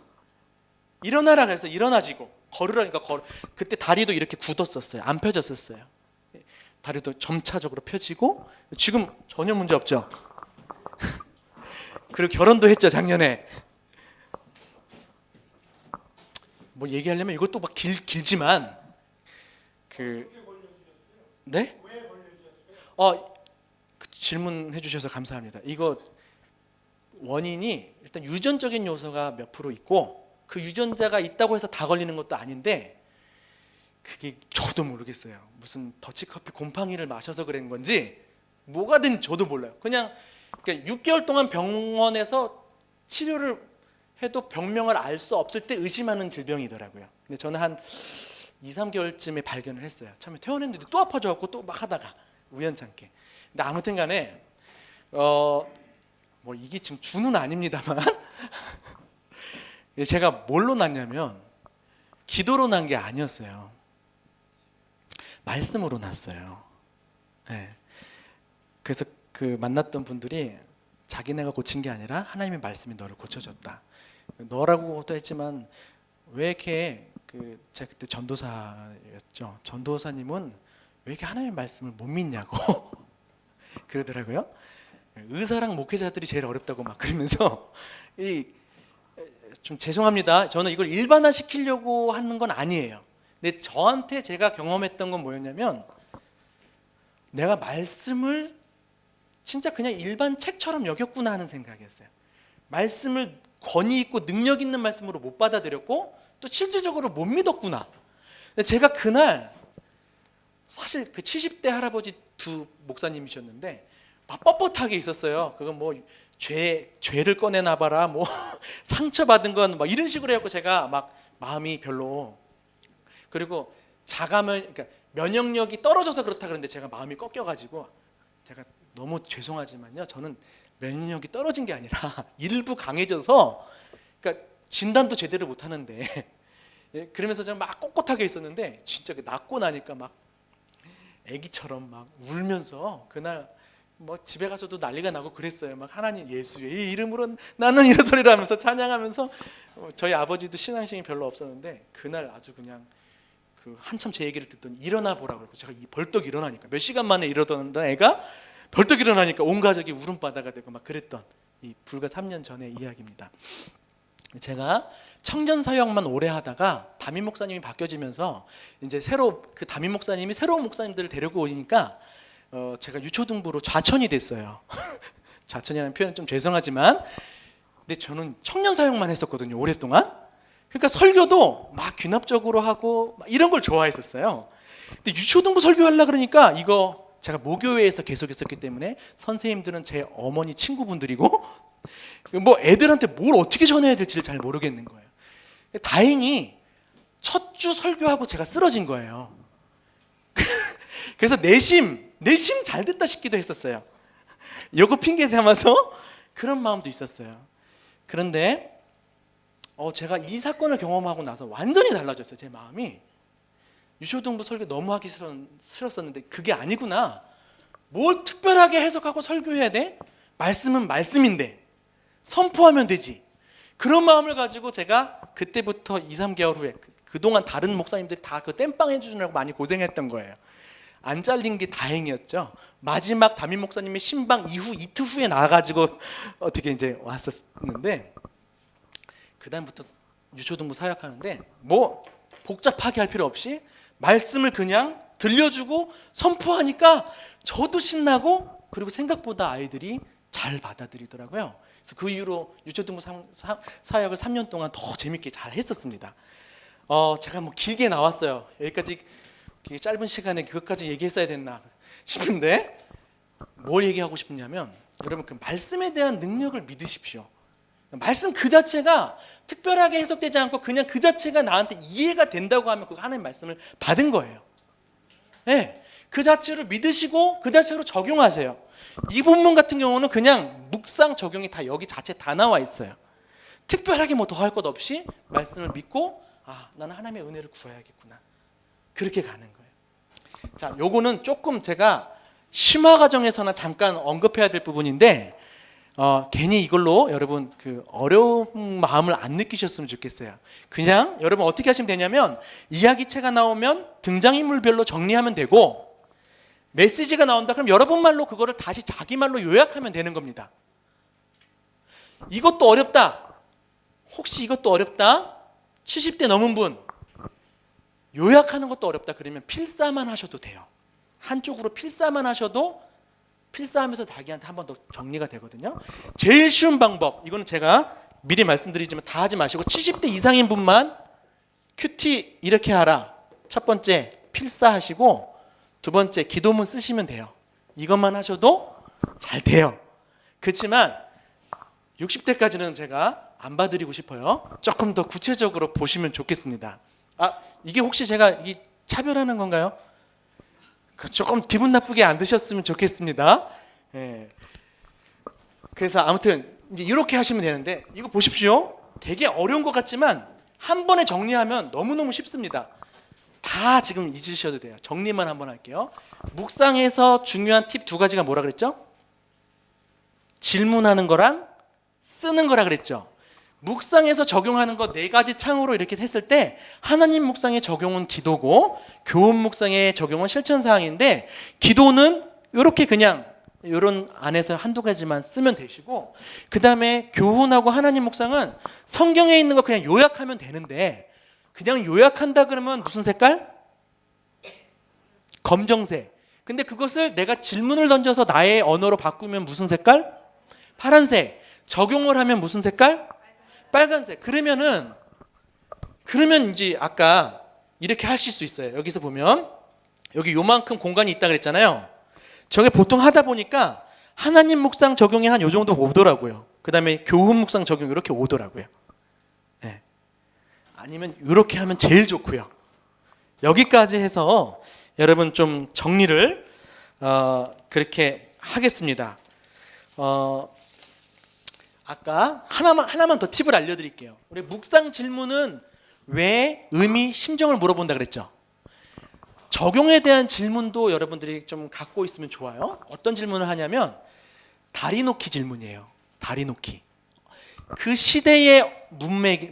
일어나라 그래서 일어나지고, 걸으라니까 그때 다리도 이렇게 굳었었어요. 안 펴졌었어요. 다리도 점차적으로 펴지고, 지금 전혀 문제 없죠. 그리고 결혼도 했죠, 작년에. 뭐 얘기하려면 이것도 막 길지만 네? 질문해 주셔서 감사합니다. 이거 원인이 일단 유전적인 요소가 몇 프로 있고, 그 유전자가 있다고 해서 다 걸리는 것도 아닌데, 그게 저도 모르겠어요. 무슨 더치커피 곰팡이를 마셔서 그런 건지 뭐가 든 저도 몰라요. 그러니까 6개월 동안 병원에서 치료를 해도 병명을 알 수 없을 때 의심하는 질병이더라고요. 근데 저는 한 2, 3개월쯤에 발견을 했어요. 처음에 퇴원했는데 또 아파져갖고 또 막 하다가 우연찮게. 근데 아무튼 간에 뭐 이게 지금 주는 아닙니다만 제가 뭘로 났냐면 기도로 난 게 아니었어요. 말씀으로 났어요. 네. 그래서 그 만났던 분들이 자기네가 고친 게 아니라 하나님의 말씀이 너를 고쳐줬다. 너라고도 했지만 왜 이렇게 제가 그때 전도사였죠. 전도사님은 왜 이렇게 하나님의 말씀을 못 믿냐고 그러더라고요. 의사랑 목회자들이 제일 어렵다고 막 그러면서 좀 죄송합니다. 저는 이걸 일반화 시키려고 하는 건 아니에요. 근데 저한테 제가 경험했던 건 뭐였냐면, 내가 말씀을 진짜 그냥 일반 책처럼 여겼구나 하는 생각이었어요. 말씀을 권위 있고 능력 있는 말씀으로 못 받아들였고, 또 실질적으로 못 믿었구나. 근데 제가 그날 사실 그 70대 할아버지 두 목사님이셨는데 막 뻣뻣하게 있었어요. 그건 뭐 죄를 꺼내놔봐라, 뭐 상처받은 건 막 이런 식으로 해갖고 제가 막 마음이 별로, 그리고 그러니까 면역력이 떨어져서 그렇다 그러는데 제가 마음이 꺾여가지고, 제가 너무 죄송하지만요, 저는 면역력이 떨어진 게 아니라 일부 강해져서, 그러니까 진단도 제대로 못 하는데 그러면서 제가 막 꼿꼿하게 있었는데, 진짜 낫고 나니까 막 애기처럼 막 울면서 그날 뭐 집에 가서도 난리가 나고 그랬어요. 막 하나님 예수의 이름으로 나는 이런 소리를 하면서 찬양하면서. 저희 아버지도 신앙심이 별로 없었는데 그날 아주 그냥 한참 제 얘기를 듣더니 일어나 보라고 그러고, 제가 벌떡 일어나니까, 몇 시간 만에 이러던 애가 벌떡 일어나니까 온 가족이 울음바다가 되고 막 그랬던 이 불과 3년 전의 이야기입니다. 제가 청년 사역만 오래 하다가 담임 목사님이 바뀌어지면서 이제 새로 그 담임 목사님이 새로운 목사님들을 데리고 오니까 제가 유초등부로 좌천이 됐어요. 좌천이라는 표현 좀 죄송하지만, 근데 저는 청년 사역만 했었거든요, 오랫동안. 그러니까 설교도 막 귀납적으로 하고 막 이런 걸 좋아했었어요. 근데 유초등부 설교하려고 그러니까, 이거 제가 모교회에서 계속 있었기 때문에 선생님들은 제 어머니 친구분들이고 뭐 애들한테 뭘 어떻게 전해야 될지를 잘 모르겠는 거예요. 다행히 첫 주 설교하고 제가 쓰러진 거예요. 그래서 내심 잘 됐다 싶기도 했었어요. 요거 핑계 삼아서 그런 마음도 있었어요. 그런데 제가 이 사건을 경험하고 나서 완전히 달라졌어요, 제 마음이. 유초등부 설교 너무 하기 싫었었는데 그게 아니구나. 뭘 특별하게 해석하고 설교해야 돼? 말씀은 말씀인데 선포하면 되지. 그런 마음을 가지고 제가 그때부터 2, 3개월 후에, 그동안 다른 목사님들이 다 그 땜빵 해주느라고 많이 고생했던 거예요. 안 잘린 게 다행이었죠. 마지막 담임 목사님의 신방 이틀 후에 나와가지고 어떻게 이제 왔었는데, 그다음부터 유초등부 사역하는데 뭐 복잡하게 할 필요 없이 말씀을 그냥 들려주고 선포하니까 저도 신나고 그리고 생각보다 아이들이 잘 받아들이더라고요. 그래서 그 이후로 유초등부 사역을 3년 동안 더 재밌게 잘 했었습니다. 제가 뭐 길게 나왔어요. 여기까지 짧은 시간에 그것까지 얘기했어야 됐나 싶은데 뭘 얘기하고 싶냐면 여러분 그 말씀에 대한 능력을 믿으십시오. 말씀 그 자체가 특별하게 해석되지 않고 그냥 그 자체가 나한테 이해가 된다고 하면 그 하나님의 말씀을 받은 거예요. 네, 그 자체로 믿으시고 그 자체로 적용하세요. 이 본문 같은 경우는 그냥 묵상 적용이 다 여기 자체 다 나와 있어요. 특별하게 뭐 더 할 것 없이 말씀을 믿고 나는 하나님의 은혜를 구해야겠구나. 그렇게 가는 거예요. 자, 요거는 조금 제가 심화 과정에서나 잠깐 언급해야 될 부분인데 괜히 이걸로 여러분 그 어려운 마음을 안 느끼셨으면 좋겠어요. 그냥 여러분 어떻게 하시면 되냐면 이야기체가 나오면 등장인물별로 정리하면 되고 메시지가 나온다 그럼 여러분 말로 그거를 다시 자기 말로 요약하면 되는 겁니다. 이것도 어렵다. 혹시 이것도 어렵다. 70대 넘은 분 요약하는 것도 어렵다 그러면 필사만 하셔도 돼요. 한쪽으로 필사만 하셔도 필사하면서 자기한테 한 번 더 정리가 되거든요. 제일 쉬운 방법 이거는 제가 미리 말씀드리지만 다 하지 마시고 70대 이상인 분만 큐티 이렇게 하라. 첫 번째 필사하시고 두 번째 기도문 쓰시면 돼요. 이것만 하셔도 잘 돼요. 그렇지만 60대까지는 제가 안 봐드리고 싶어요. 조금 더 구체적으로 보시면 좋겠습니다. 이게 혹시 제가 이 차별하는 건가요? 조금 기분 나쁘게 안 드셨으면 좋겠습니다. 예. 그래서 아무튼 이제 이렇게 하시면 되는데 이거 보십시오. 되게 어려운 것 같지만 한 번에 정리하면 너무너무 쉽습니다. 다 지금 잊으셔도 돼요. 정리만 한번 할게요. 묵상에서 중요한 팁 두 가지가 뭐라 그랬죠? 질문하는 거랑 쓰는 거라 그랬죠. 묵상에서 적용하는 거 네 가지 창으로 이렇게 했을 때 하나님 묵상의 적용은 기도고 교훈 묵상의 적용은 실천사항인데 기도는 이렇게 그냥 이런 안에서 한두 가지만 쓰면 되시고 그 다음에 교훈하고 하나님 묵상은 성경에 있는 거 그냥 요약하면 되는데 그냥 요약한다 그러면 무슨 색깔? 검정색. 근데 그것을 내가 질문을 던져서 나의 언어로 바꾸면 무슨 색깔? 파란색. 적용을 하면 무슨 색깔? 빨간색. 그러면 이제 아까 이렇게 하실 수 있어요. 여기서 보면 여기 요만큼 공간이 있다 그랬잖아요. 저게 보통 하다 보니까 하나님 묵상 적용이 한 요 정도 오더라고요. 그 다음에 교훈 묵상 적용 이렇게 오더라고요. 네. 아니면 이렇게 하면 제일 좋고요. 여기까지 해서 여러분 좀 정리를 그렇게 하겠습니다. 아까 하나만 더 팁을 알려드릴게요. 우리 묵상 질문은 왜, 의미, 심정을 물어본다 그랬죠. 적용에 대한 질문도 여러분들이 좀 갖고 있으면 좋아요. 어떤 질문을 하냐면 다리 놓기 질문이에요. 다리 놓기. 그 시대의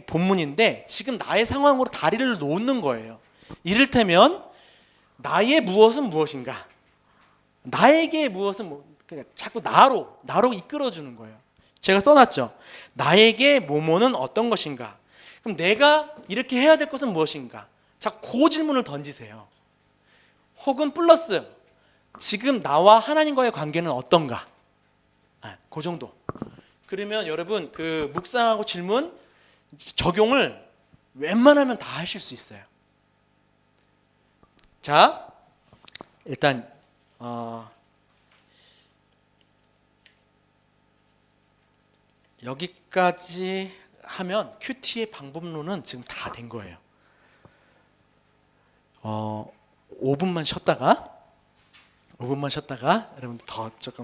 본문인데 지금 나의 상황으로 다리를 놓는 거예요. 이를테면 나의 무엇은 무엇인가? 나에게 무엇은 그냥 자꾸 나로 이끌어주는 거예요. 제가 써놨죠. 나에게 뭐뭐는 어떤 것인가? 그럼 내가 이렇게 해야 될 것은 무엇인가? 자, 그 질문을 던지세요. 혹은 플러스 지금 나와 하나님과의 관계는 어떤가? 그 정도. 그러면 여러분 그 묵상하고 질문 적용을 웬만하면 다 하실 수 있어요. 자, 일단 여기까지 하면 큐티의 방법론은 지금 다 된 거예요. 5분만 쉬었다가 여러분 더 조금